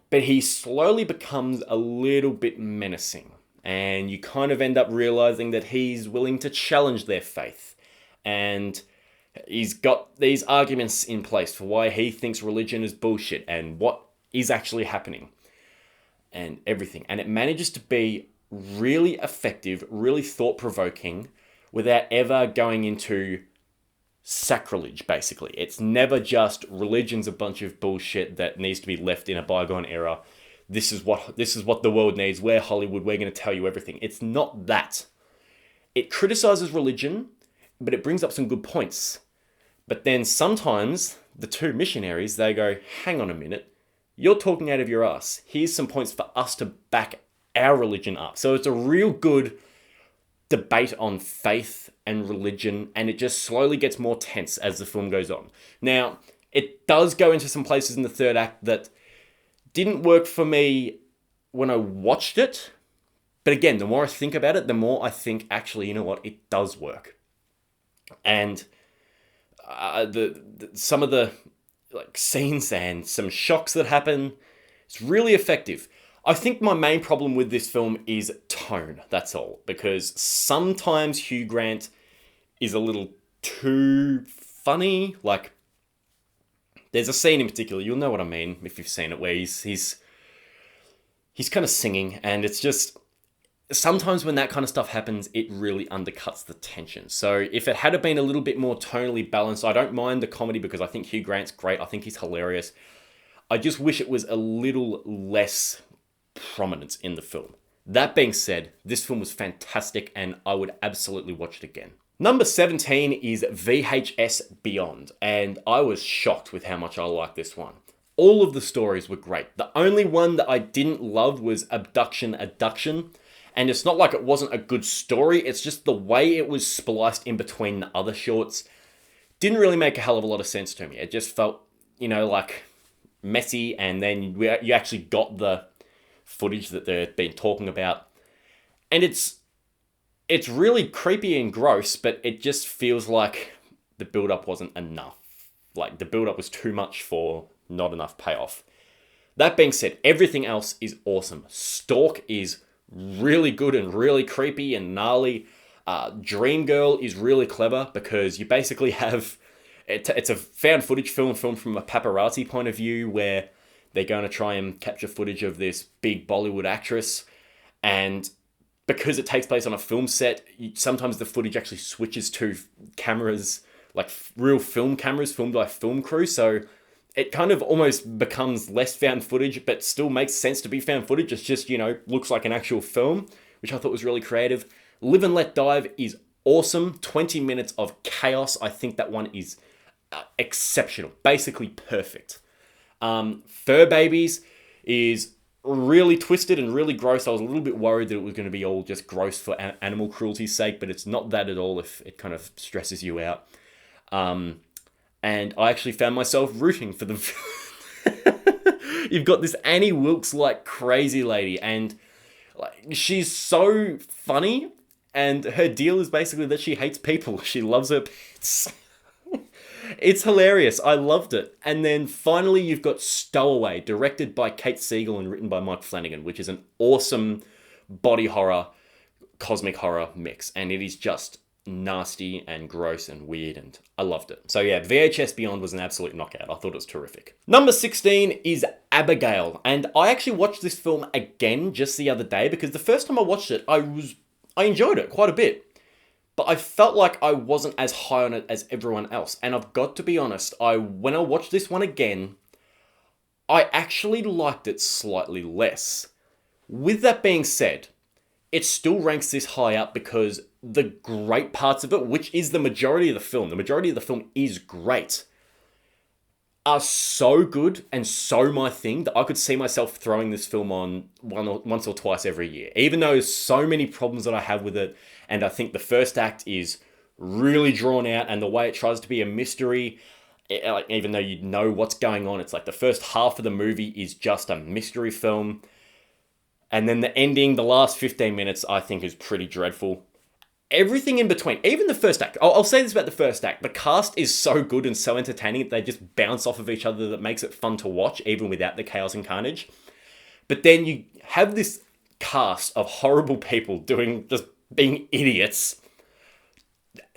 but he slowly becomes a little bit menacing, and you kind of end up realizing that he's willing to challenge their faith, and he's got these arguments in place for why he thinks religion is bullshit and what is actually happening and everything. And it manages to be really effective, really thought-provoking, without ever going into sacrilege, basically. It's never just religion's a bunch of bullshit that needs to be left in a bygone era. This is what the world needs. We're Hollywood. We're going to tell you everything. It's not that. It criticizes religion, but it brings up some good points. But then sometimes the two missionaries, they go, hang on a minute. You're talking out of your ass. Here's some points for us to back our religion up. So it's a real good debate on faith and religion, and it just slowly gets more tense as the film goes on. Now, it does go into some places in the third act that didn't work for me when I watched it. But again, the more I think about it, the more I think, actually, you know what, it does work. And some of the scenes and some shocks that happen, it's really effective. I think my main problem with this film is tone, that's all. Because sometimes Hugh Grant is a little too funny. Like, there's a scene in particular, you'll know what I mean if you've seen it, where he's kind of singing, and it's just, sometimes when that kind of stuff happens, it really undercuts the tension. So if it had been a little bit more tonally balanced, I don't mind the comedy because I think Hugh Grant's great. I think he's hilarious. I just wish it was a little less prominent in the film. That being said, this film was fantastic and I would absolutely watch it again. Number 17 is VHS Beyond, and I was shocked with how much I liked this one. All of the stories were great. The only one that I didn't love was Abduction. And it's not like it wasn't a good story, it's just the way it was spliced in between the other shorts didn't really make a hell of a lot of sense to me. It just felt, like messy, and then you actually got the footage that they've been talking about. And it's really creepy and gross, but it just feels like the build-up wasn't enough. Like, the build-up was too much for not enough payoff. That being said, everything else is awesome. Stalk is really good and really creepy and gnarly. Dream Girl is really clever because you basically have... It's a found footage film filmed from a paparazzi point of view where they're going to try and capture footage of this big Bollywood actress. And because it takes place on a film set, sometimes the footage actually switches to cameras, like real film cameras filmed by film crew. So it kind of almost becomes less found footage, but still makes sense to be found footage. It's just, looks like an actual film, which I thought was really creative. Live and Let Dive is awesome. 20 minutes of chaos. I think that one is exceptional. Basically perfect. Fur Babies is really twisted and really gross. I was a little bit worried that it was going to be all just gross for animal cruelty's sake, but it's not that at all if it kind of stresses you out. And I actually found myself rooting for the... You've got this Annie Wilkes-like crazy lady, and she's so funny, and her deal is basically that she hates people. She loves her pets. It's hilarious. I loved it. And then finally you've got Stowaway, directed by Kate Siegel and written by Mike Flanagan, which is an awesome body horror, cosmic horror mix. And it is just nasty and gross and weird, and I loved it. So yeah, VHS Beyond was an absolute knockout. I thought it was terrific. Number 16 is Abigail, and I actually watched this film again just the other day because the first time I watched it, I enjoyed it quite a bit, but I felt like I wasn't as high on it as everyone else. And I've got to be honest, when I watched this one again, I actually liked it slightly less. With that being said, it still ranks this high up because the great parts of it, which is the majority of the film is great, are so good and so my thing that I could see myself throwing this film on once or twice every year. Even though there's so many problems that I have with it, and I think the first act is really drawn out, and the way it tries to be a mystery, even though you know what's going on, it's like the first half of the movie is just a mystery film. And then the ending, the last 15 minutes, I think is pretty dreadful. everything in between, even the first act. I'll say this about the first act. The cast is so good and so entertaining that they just bounce off of each other that makes it fun to watch, even without the chaos and carnage. But then you have this cast of horrible people just being idiots,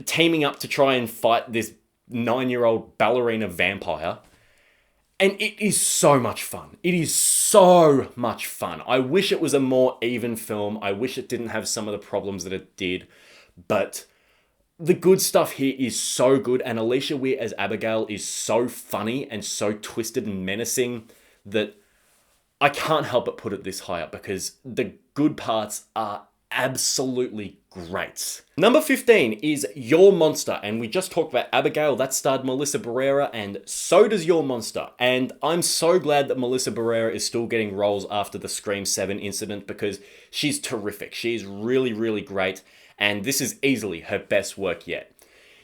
teaming up to try and fight this 9-year-old ballerina vampire. And it is so much fun. It is so much fun. I wish it was a more even film. I wish it didn't have some of the problems that it did. But the good stuff here is so good. And Alicia Weir as Abigail is so funny and so twisted and menacing that I can't help but put it this high up because the good parts are absolutely great. Number 15 is Your Monster, and we just talked about Abigail. That starred Melissa Barrera, and so does Your Monster. And I'm so glad that Melissa Barrera is still getting roles after the Scream 7 incident because she's terrific. She's really, really great, and this is easily her best work yet.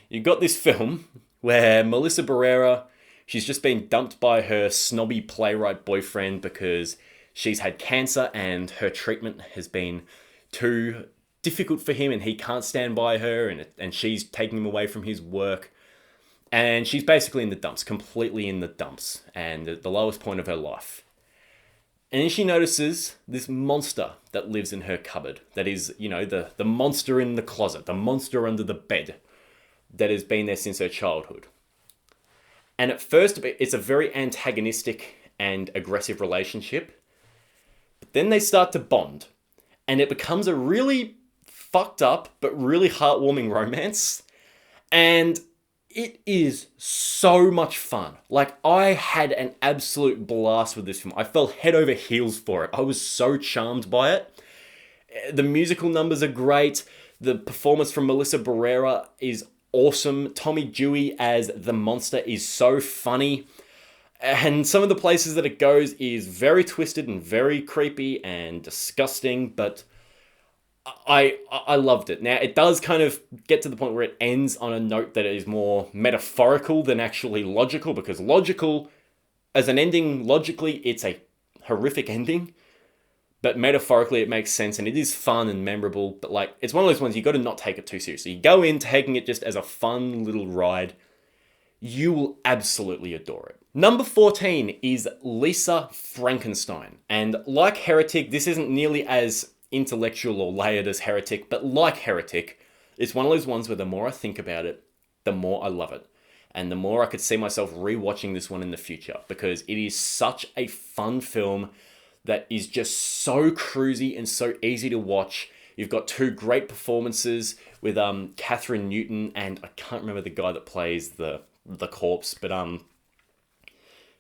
You've got this film where Melissa Barrera, she's just been dumped by her snobby playwright boyfriend because she's had cancer and her treatment has been too difficult for him and he can't stand by her, and she's taking him away from his work. And she's basically in the dumps, completely in the dumps, and at the lowest point of her life. And then she notices this monster that lives in her cupboard. That is, the monster in the closet, the monster under the bed that has been there since her childhood. And at first, it's a very antagonistic and aggressive relationship. But then they start to bond. And it becomes a really fucked up, but really heartwarming romance. And it is so much fun. Like, I had an absolute blast with this film. I fell head over heels for it. I was so charmed by it. The musical numbers are great. The performance from Melissa Barrera is awesome. Tommy Dewey as the monster is so funny. And some of the places that it goes is very twisted and very creepy and disgusting, but I loved it. Now, it does kind of get to the point where it ends on a note that is more metaphorical than actually logical, because logical, as an ending, logically, it's a horrific ending, but metaphorically it makes sense and it is fun and memorable, but like, it's one of those ones you got to not take it too seriously. You go in taking it just as a fun little ride, you will absolutely adore it. Number 14 is Lisa Frankenstein. And like Heretic, this isn't nearly as intellectual or layered as Heretic, but like Heretic, it's one of those ones where the more I think about it, the more I love it. And the more I could see myself rewatching this one in the future, because it is such a fun film that is just so cruisy and so easy to watch. You've got two great performances with Catherine Newton and I can't remember the guy that plays the corpse, but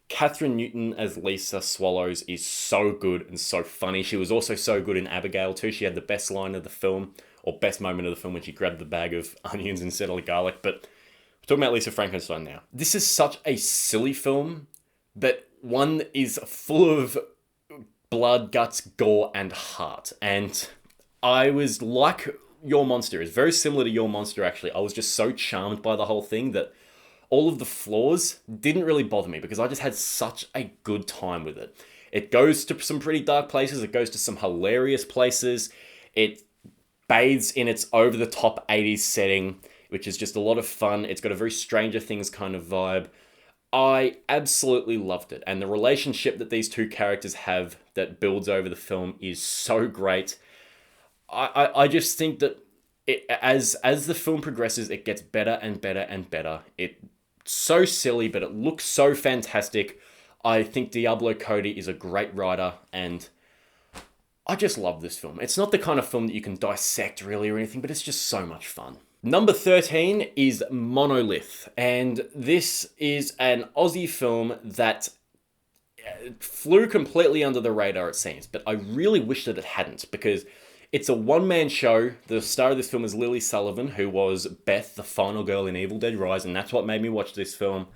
Catherine Newton as Lisa Swallows is so good and so funny. She was also so good in Abigail too. She had the best line of the film, or best moment of the film, when she grabbed the bag of onions instead of garlic. But we're talking about Lisa Frankenstein now. This is such a silly film, but one that is full of blood, guts, gore, and heart. And I was like Your Monster. It's very similar to Your Monster, actually. I was just so charmed by the whole thing that all of the flaws didn't really bother me because I just had such a good time with it. It goes to some pretty dark places. It goes to some hilarious places. It bathes in its over-the-top 80s setting, which is just a lot of fun. It's got a very Stranger Things kind of vibe. I absolutely loved it. And the relationship that these two characters have that builds over the film is so great. I just think that as the film progresses, it gets better and better and better. It's so silly, but it looks so fantastic. I think Diablo Cody is a great writer, and I just love this film. It's not the kind of film that you can dissect really or anything, but it's just so much fun. Number 13 is Monolith, and this is an Aussie film that flew completely under the radar, it seems, but I really wish that it hadn't, because it's a one-man show. The star of this film is Lily Sullivan, who was Beth, the final girl in Evil Dead Rise, and that's what made me watch this film.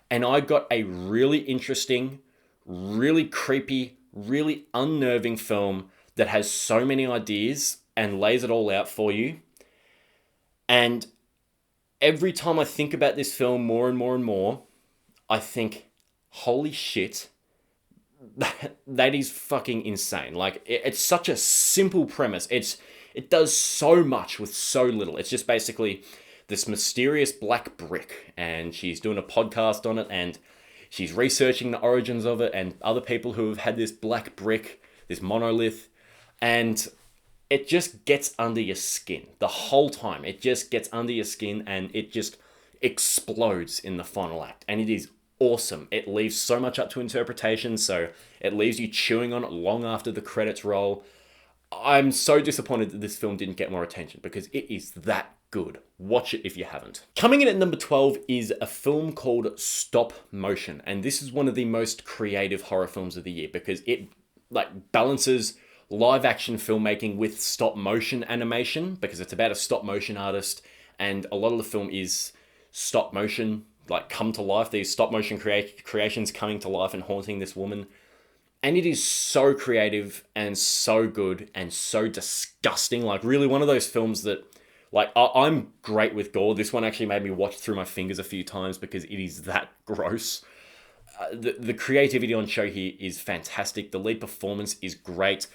And I got a really interesting, really creepy, really unnerving film that has so many ideas and lays it all out for you. And every time I think about this film more and more and more, I think, holy shit, that is fucking insane. Like, it's such a simple premise. it does so much with so little. It's just basically this mysterious black brick, and she's doing a podcast on it, and she's researching the origins of it and other people who have had this black brick, this monolith, and it just gets under your skin the whole time. It just gets under your skin and it just explodes in the final act. And it is awesome. It leaves so much up to interpretation, so it leaves you chewing on it long after the credits roll. I'm so disappointed that this film didn't get more attention because it is that good. Watch it if you haven't. Coming in at number 12 is a film called Stop Motion, and this is one of the most creative horror films of the year because it balances live action filmmaking with stop motion animation, because it's about a stop motion artist, and a lot of the film is stop motion, come to life, these stop motion creations coming to life and haunting this woman. And it is so creative and so good and so disgusting. Really one of those films that, I'm great with gore. This one actually made me watch through my fingers a few times because it is that gross. The creativity on show here is fantastic. The lead performance is great.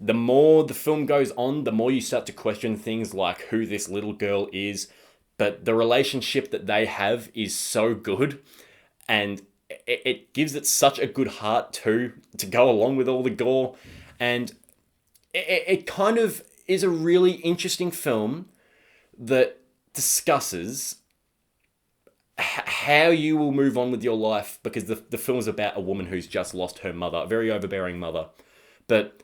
The more the film goes on, the more you start to question things like who this little girl is. But the relationship that they have is so good. And it gives it such a good heart too, to go along with all the gore. And it kind of is a really interesting film that discusses how you will move on with your life, because the film is about a woman who's just lost her mother, a very overbearing mother. But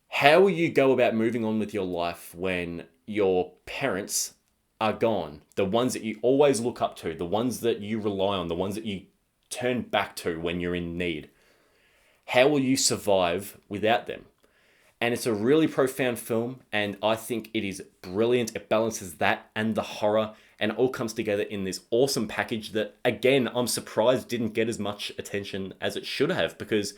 how will you go about moving on with your life when your parents are gone? The ones that you always look up to, the ones that you rely on, the ones that you turn back to when you're in need. How will you survive without them? And it's a really profound film, and I think it is brilliant. It balances that and the horror, and it all comes together in this awesome package that, again, I'm surprised didn't get as much attention as it should have, because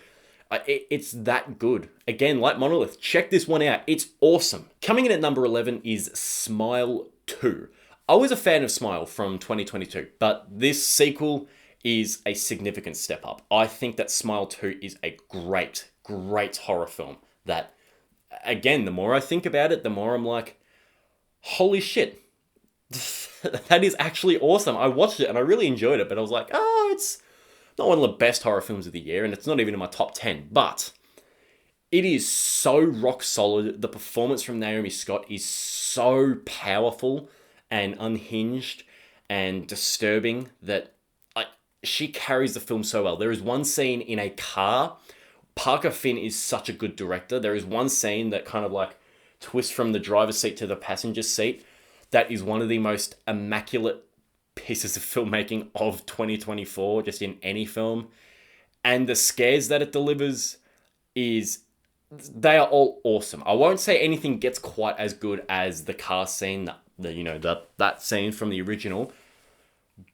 it's that good. Again, like Monolith, check this one out. It's awesome. Coming in at number 11 is Smile 2. I was a fan of Smile from 2022, but this sequel is a significant step up. I think that Smile 2 is a great, great horror film that, again, the more I think about it, the more I'm like, holy shit, that is actually awesome. I watched it and I really enjoyed it, but I was like, oh, it's not one of the best horror films of the year, and it's not even in my top 10, but it is so rock solid. The performance from Naomi Scott is so powerful and unhinged and disturbing that she carries the film so well. There is one scene in a car. Parker Finn is such a good director. There is one scene that kind of twists from the driver's seat to the passenger seat. That is one of the most immaculate pieces of filmmaking of 2024, just in any film. And the scares that it delivers they are all awesome. I won't say anything gets quite as good as the car scene, that scene from the original,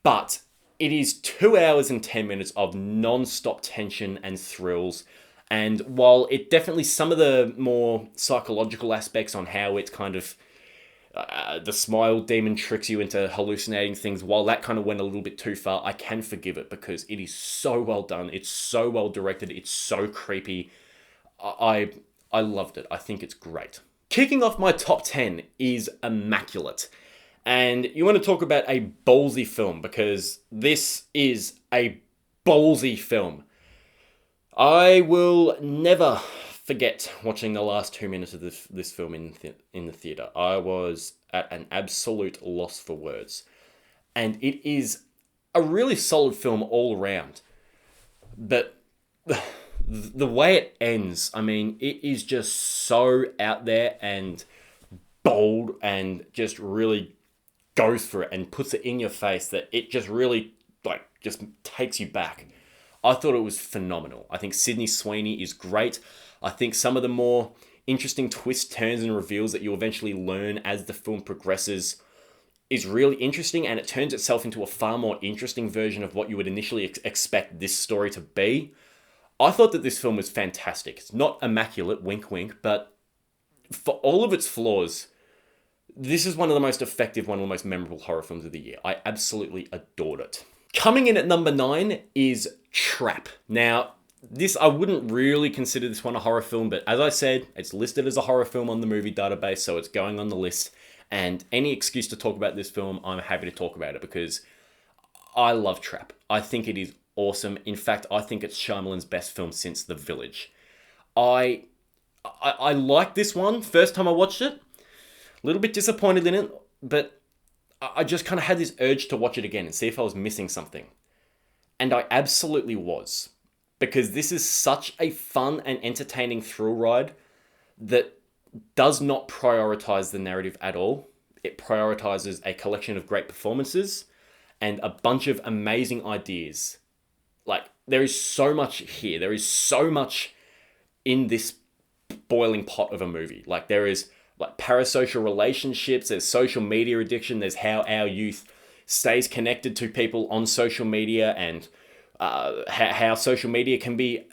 but it is 2 hours and 10 minutes of non-stop tension and thrills. And while it definitely, some of the more psychological aspects on how it's kind of the smile demon tricks you into hallucinating things, while that kind of went a little bit too far, I can forgive it because it is so well done. It's so well directed. It's so creepy. I loved it. I think it's great. Kicking off my top 10 is Immaculate. And you want to talk about a ballsy film, because this is a ballsy film. I will never forget watching the last 2 minutes of this film in the theater. I was at an absolute loss for words. And it is a really solid film all around. But the way it ends, it is just so out there and bold and just really goes for it and puts it in your face that it just really just takes you back. I thought it was phenomenal. I think Sydney Sweeney is great. I think some of the more interesting twists, turns, and reveals that you eventually learn as the film progresses is really interesting, and it turns itself into a far more interesting version of what you would initially expect this story to be. I thought that this film was fantastic. It's not immaculate, wink wink, but for all of its flaws, this is one of the most effective, one of the most memorable horror films of the year. I absolutely adored it. Coming in at number 9 is Trap. Now, this, I wouldn't really consider this one a horror film, but as I said, it's listed as a horror film on the movie database, so it's going on the list. And any excuse to talk about this film, I'm happy to talk about it because I love Trap. I think it is awesome. In fact, I think it's Shyamalan's best film since The Village. I I like this one. First time I watched it, a little bit disappointed in it, but I just kind of had this urge to watch it again and see if I was missing something. And I absolutely was. Because this is such a fun and entertaining thrill ride that does not prioritize the narrative at all. It prioritizes a collection of great performances and a bunch of amazing ideas. Like, there is so much here. There is so much in this boiling pot of a movie. Like, there is like parasocial relationships, there's social media addiction, there's how our youth stays connected to people on social media, and how social media can be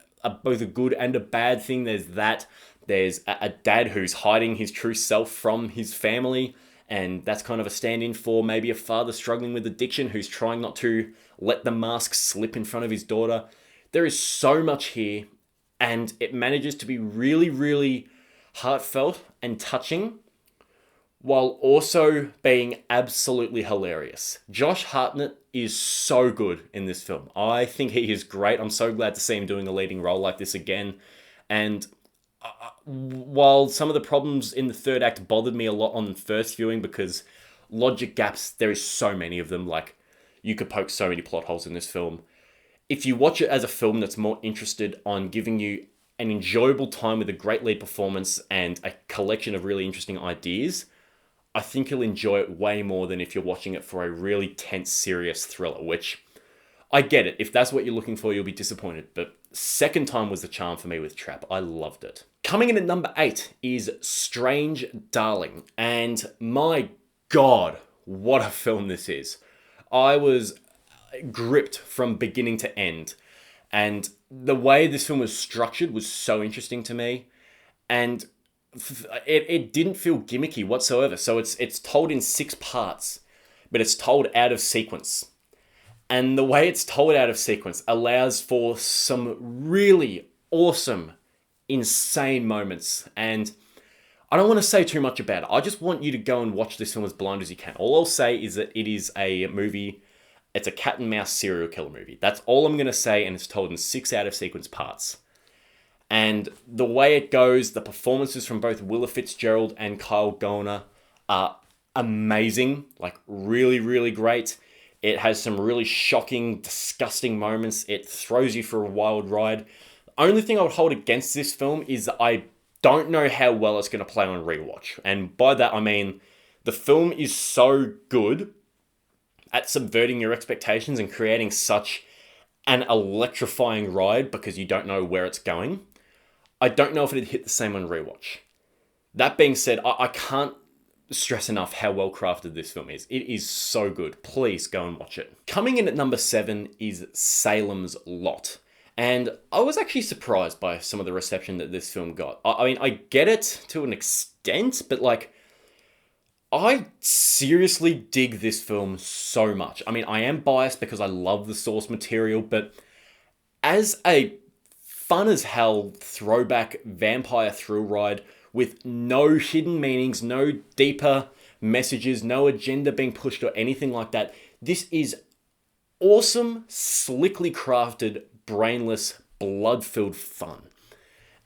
both a good and a bad thing. There's that. There's a dad who's hiding his true self from his family, and that's kind of a stand-in for maybe a father struggling with addiction who's trying not to let the mask slip in front of his daughter. There is so much here, and it manages to be really, really heartfelt and touching, while also being absolutely hilarious. Josh Hartnett is so good in this film. I think he is great. I'm so glad to see him doing a leading role like this again. And while some of the problems in the third act bothered me a lot on the first viewing because logic gaps, there is so many of them. Like, you could poke so many plot holes in this film. If you watch it as a film that's more interested on giving you an enjoyable time with a great lead performance and a collection of really interesting ideas, I think you'll enjoy it way more than if you're watching it for a really tense, serious thriller, which I get it. If that's what you're looking for, you'll be disappointed. But second time was the charm for me with Trap. I loved it. Coming in at number 8 is Strange Darling. And my God, what a film this is. I was gripped from beginning to end. And the way this film was structured was so interesting to me. And it didn't feel gimmicky whatsoever. So it's told in 6 parts, but it's told out of sequence. And the way it's told out of sequence allows for some really awesome, insane moments. And I don't want to say too much about it. I just want you to go and watch this film as blind as you can. All I'll say is that it is a movie. It's a cat and mouse serial killer movie. That's all I'm going to say, and it's told in 6 out of sequence parts. And the way it goes, the performances from both Willa Fitzgerald and Kyle Gallner are amazing. Like, really, really great. It has some really shocking, disgusting moments. It throws you for a wild ride. The only thing I would hold against this film is that I don't know how well it's going to play on rewatch. And by that, I mean, the film is so good at subverting your expectations and creating such an electrifying ride because you don't know where it's going. I don't know if it'd hit the same on rewatch. That being said, I can't stress enough how well crafted this film is. It is so good. Please go and watch it. Coming in at number 7 is Salem's Lot. And I was actually surprised by some of the reception that this film got. I mean, I get it to an extent, but like, I seriously dig this film so much. I mean, I am biased because I love the source material, but as a fun as hell throwback vampire thrill ride with no hidden meanings, no deeper messages, no agenda being pushed or anything like that, this is awesome, slickly crafted, brainless, blood-filled fun.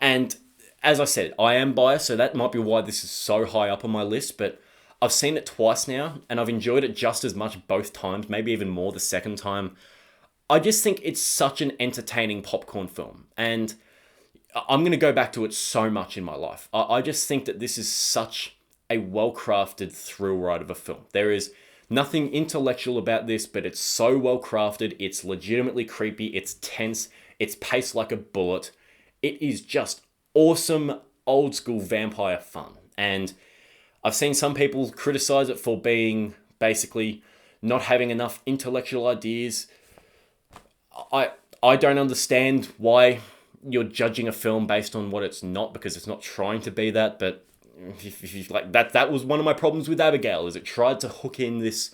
And as I said, I am biased, so that might be why this is so high up on my list, but I've seen it twice now, and I've enjoyed it just as much both times, maybe even more the second time. I just think it's such an entertaining popcorn film, and I'm going to go back to it so much in my life. I just think that this is such a well-crafted thrill ride of a film. There is nothing intellectual about this, but it's so well-crafted, it's legitimately creepy, it's tense, it's paced like a bullet. It is just awesome, old-school vampire fun, and I've seen some people criticize it for being basically not having enough intellectual ideas. I don't understand why you're judging a film based on what it's not, because it's not trying to be that. But if like that was one of my problems with Abigail, is it tried to hook in this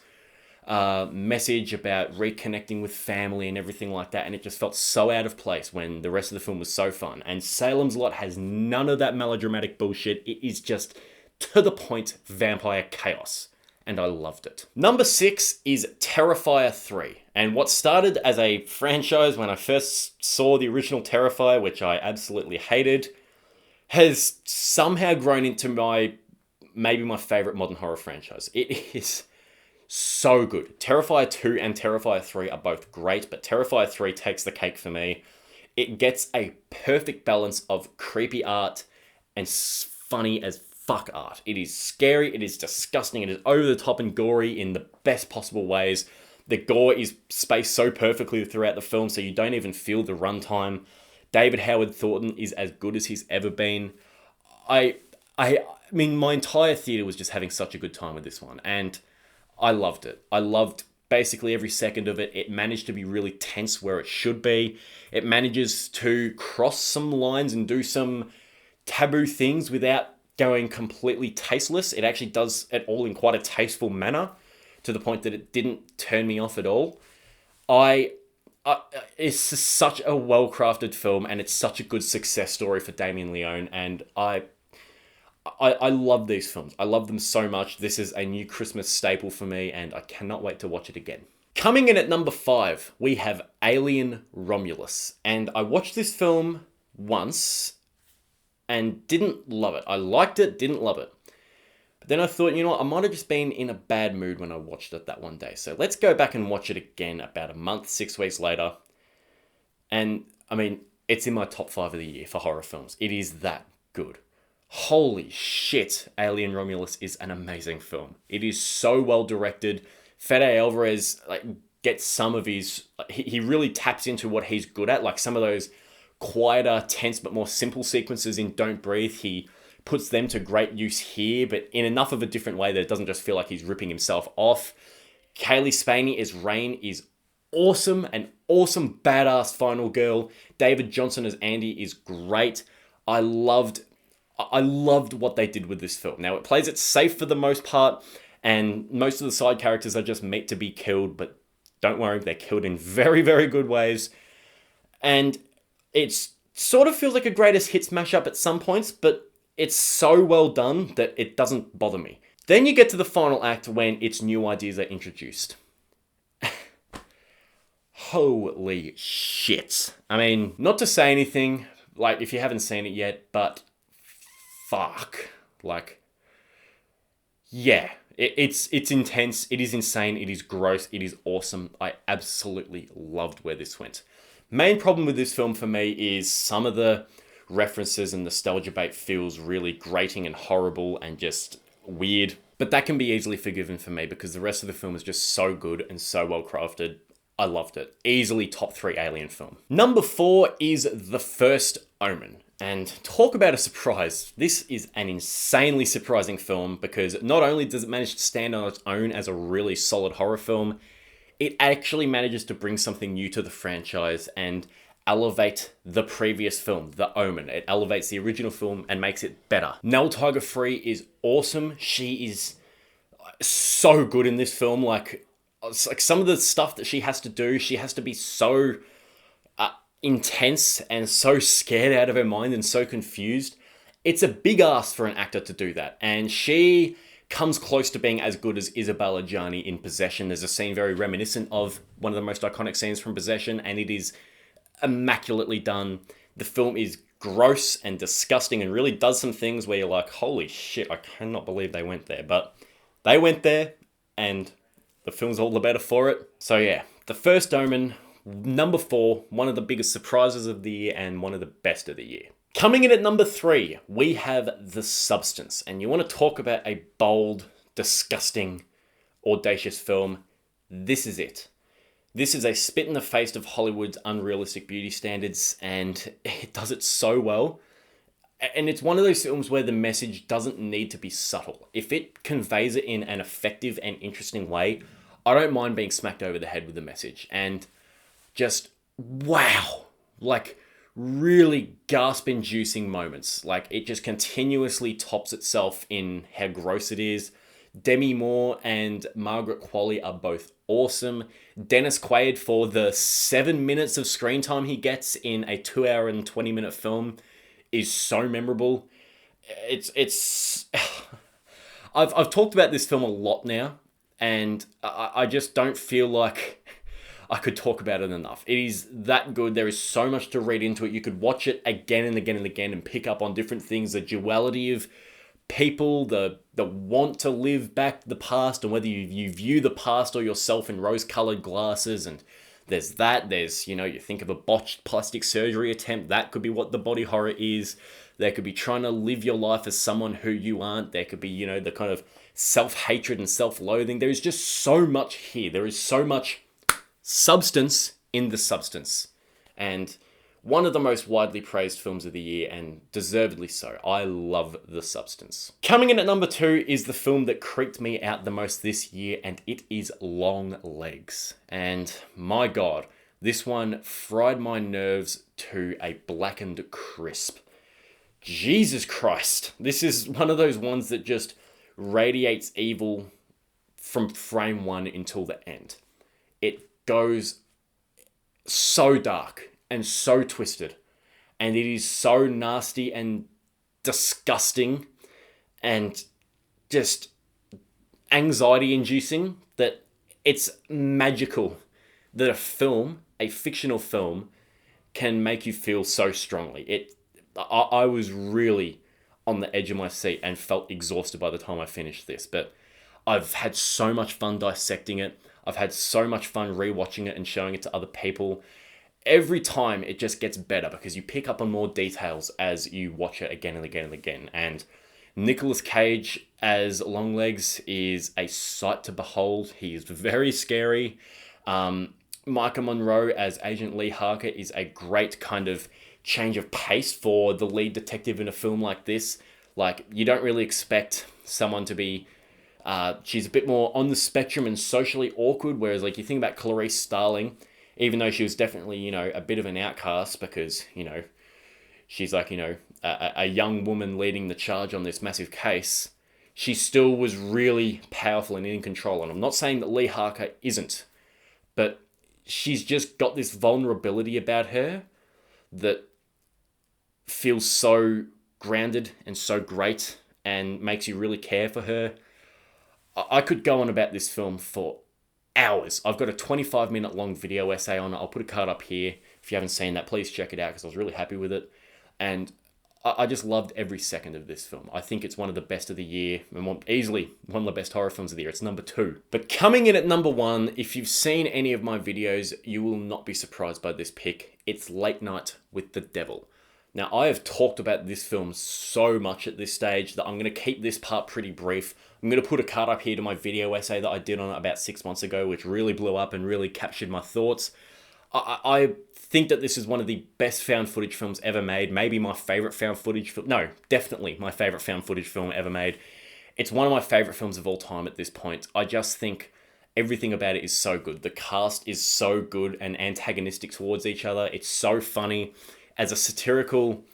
message about reconnecting with family and everything like that, and it just felt so out of place when the rest of the film was so fun. And Salem's Lot has none of that melodramatic bullshit. It is just to the point vampire chaos, and I loved it. Number 6 is Terrifier 3, and what started as a franchise when I first saw the original Terrifier, which I absolutely hated, has somehow grown into maybe my favorite modern horror franchise. It is so good. Terrifier 2 and Terrifier 3 are both great, but Terrifier 3 takes the cake for me. It gets a perfect balance of creepy art and funny as fuck art. It is scary, it is disgusting, it is over the top and gory in the best possible ways. The gore is spaced so perfectly throughout the film, so you don't even feel the runtime. David Howard Thornton is as good as he's ever been. I mean, my entire theater was just having such a good time with this one, and I loved it. I loved basically every second of it. It managed to be really tense where it should be. It manages to cross some lines and do some taboo things without going completely tasteless. It actually does it all in quite a tasteful manner, to the point that it didn't turn me off at all. It's such a well-crafted film, and it's such a good success story for Damien Leone, and I love these films. I love them so much. This is a new Christmas staple for me, and I cannot wait to watch it again. Coming in at number 5, we have Alien Romulus, and I watched this film once and didn't love it. I liked it, didn't love it. But then I thought, you know what, I might have just been in a bad mood when I watched it that one day. So let's go back and watch it again about a month, 6 weeks later. And, I mean, it's in my top 5 of the year for horror films. It is that good. Holy shit, Alien Romulus is an amazing film. It is so well directed. Fede Alvarez gets some of his... He really taps into what he's good at, like some of those quieter, tense, but more simple sequences in Don't Breathe. He puts them to great use here, but in enough of a different way that it doesn't just feel like he's ripping himself off. Kaylee Spaney as Rain is awesome, an awesome badass final girl. David Johnson as Andy is great. I loved what they did with this film. Now, it plays it safe for the most part, and most of the side characters are just meant to be killed, but don't worry, they're killed in very, very good ways. And it sort of feels like a greatest hits mashup at some points, but it's so well done that it doesn't bother me. Then you get to the final act when its new ideas are introduced. Holy shit. I mean, not to say anything, like, if you haven't seen it yet, but fuck. Like, yeah. It's intense, it is insane, it is gross, it is awesome. I absolutely loved where this went. Main problem with this film for me is some of the references and nostalgia bait feels really grating and horrible and just weird. But that can be easily forgiven for me because the rest of the film is just so good and so well crafted. I loved it. Easily top 3 Alien film. Number 4 is The First Omen. And talk about a surprise. This is an insanely surprising film because not only does it manage to stand on its own as a really solid horror film, it actually manages to bring something new to the franchise and elevate the previous film, The Omen. It elevates the original film and makes it better. Nell Tiger-Free is awesome. She is so good in this film. Like some of the stuff that she has to do, she has to be so intense and so scared out of her mind and so confused. It's a big ask for an actor to do that. And she comes close to being as good as Isabella Gianni in Possession. There's a scene very reminiscent of one of the most iconic scenes from Possession, and it is immaculately done. The film is gross and disgusting and really does some things where you're like, holy shit, I cannot believe they went there. But they went there, and the film's all the better for it. So yeah, The First Omen, number 4, one of the biggest surprises of the year and one of the best of the year. Coming in at number 3, we have The Substance. And you want to talk about a bold, disgusting, audacious film. This is it. This is a spit in the face of Hollywood's unrealistic beauty standards, and it does it so well. And it's one of those films where the message doesn't need to be subtle. If it conveys it in an effective and interesting way, I don't mind being smacked over the head with the message. And just, wow. Like, really gasp-inducing moments. Like, it just continuously tops itself in how gross it is. Demi Moore and Margaret Qualley are both awesome. Dennis Quaid, for the 7 minutes of screen time he gets in a 2 hour and 20-minute film, is so memorable. It's I've talked about this film a lot now, and I just don't feel like I could talk about it enough. It is that good. There is so much to read into it. You could watch it again and again and again and pick up on different things, the duality of people, the want to live back the past, and whether you view the past or yourself in rose-colored glasses. And there's you think of a botched plastic surgery attempt, that could be what the body horror is. There could be trying to live your life as someone who you aren't. There could be, the kind of self-hatred and self-loathing. There is just so much here. There is so much substance in the substance. And one of the most widely praised films of the year, and deservedly so. I love The Substance. Coming in at number 2 is the film that creeped me out the most this year, and it is Long Legs. And my God, this one fried my nerves to a blackened crisp. Jesus Christ. This is one of those ones that just radiates evil from frame 1 until the end. It goes so dark and so twisted, and it is so nasty and disgusting and just anxiety inducing that it's magical that a fictional film, can make you feel so strongly. I was really on the edge of my seat and felt exhausted by the time I finished this, but I've had so much fun dissecting it. I've had so much fun rewatching it and showing it to other people. Every time it just gets better because you pick up on more details as you watch it again and again and again. And Nicolas Cage as Longlegs is a sight to behold. He is very scary. Micah Monroe as Agent Lee Harker is a great kind of change of pace for the lead detective in a film like this. Like, you don't really expect someone to be... she's a bit more on the spectrum and socially awkward, whereas like you think about Clarice Starling, even though she was definitely, a bit of an outcast because, she's like, a young woman leading the charge on this massive case, she still was really powerful and in control. And I'm not saying that Lee Harker isn't, but she's just got this vulnerability about her that feels so grounded and so great and makes you really care for her. I could go on about this film for hours. I've got a 25-minute long video essay on it. I'll put a card up here. If you haven't seen that, please check it out because I was really happy with it. And I just loved every second of this film. I think it's one of the best of the year, and easily one of the best horror films of the year. It's number 2. But coming in at number 1, if you've seen any of my videos, you will not be surprised by this pick. It's Late Night with the Devil. Now, I have talked about this film so much at this stage that I'm going to keep this part pretty brief. I'm going to put a card up here to my video essay that I did on it about 6 months ago, which really blew up and really captured my thoughts. I think that this is one of the best found footage films ever made. Maybe my favorite found footage film. No, definitely my favorite found footage film ever made. It's one of my favorite films of all time at this point. I just think everything about it is so good. The cast is so good and antagonistic towards each other. It's so funny. As a satirical,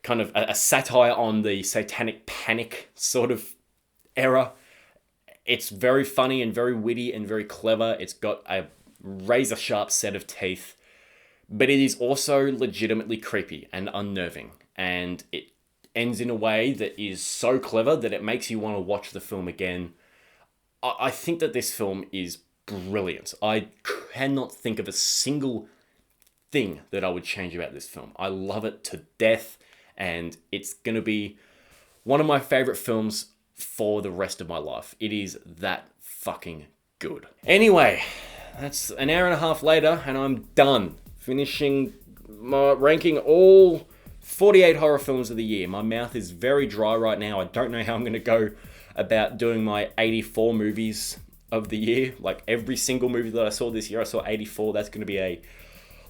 kind of a satire on the satanic panic sort of era. It's very funny and very witty and very clever. It's got a razor sharp set of teeth, but it is also legitimately creepy and unnerving. And it ends in a way that is so clever that it makes you want to watch the film again. I think that this film is brilliant. I cannot think of a single thing that I would change about this film. I love it to death, and it's going to be one of my favorite films for the rest of my life. It is that fucking good. Anyway, that's an hour and a half later, and I'm done finishing my ranking all 48 horror films of the year. My mouth is very dry right now. I don't know how I'm going to go about doing my 84 movies of the year. Like, every single movie that I saw this year, I saw 84. That's going to be a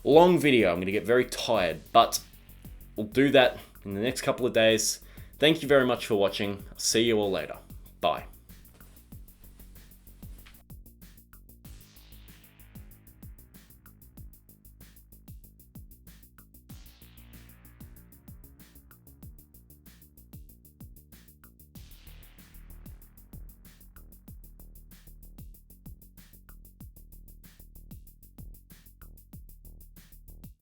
long video. I'm going to get very tired, but we'll do that in the next couple of days. Thank you very much for watching. I'll see you all later. Bye.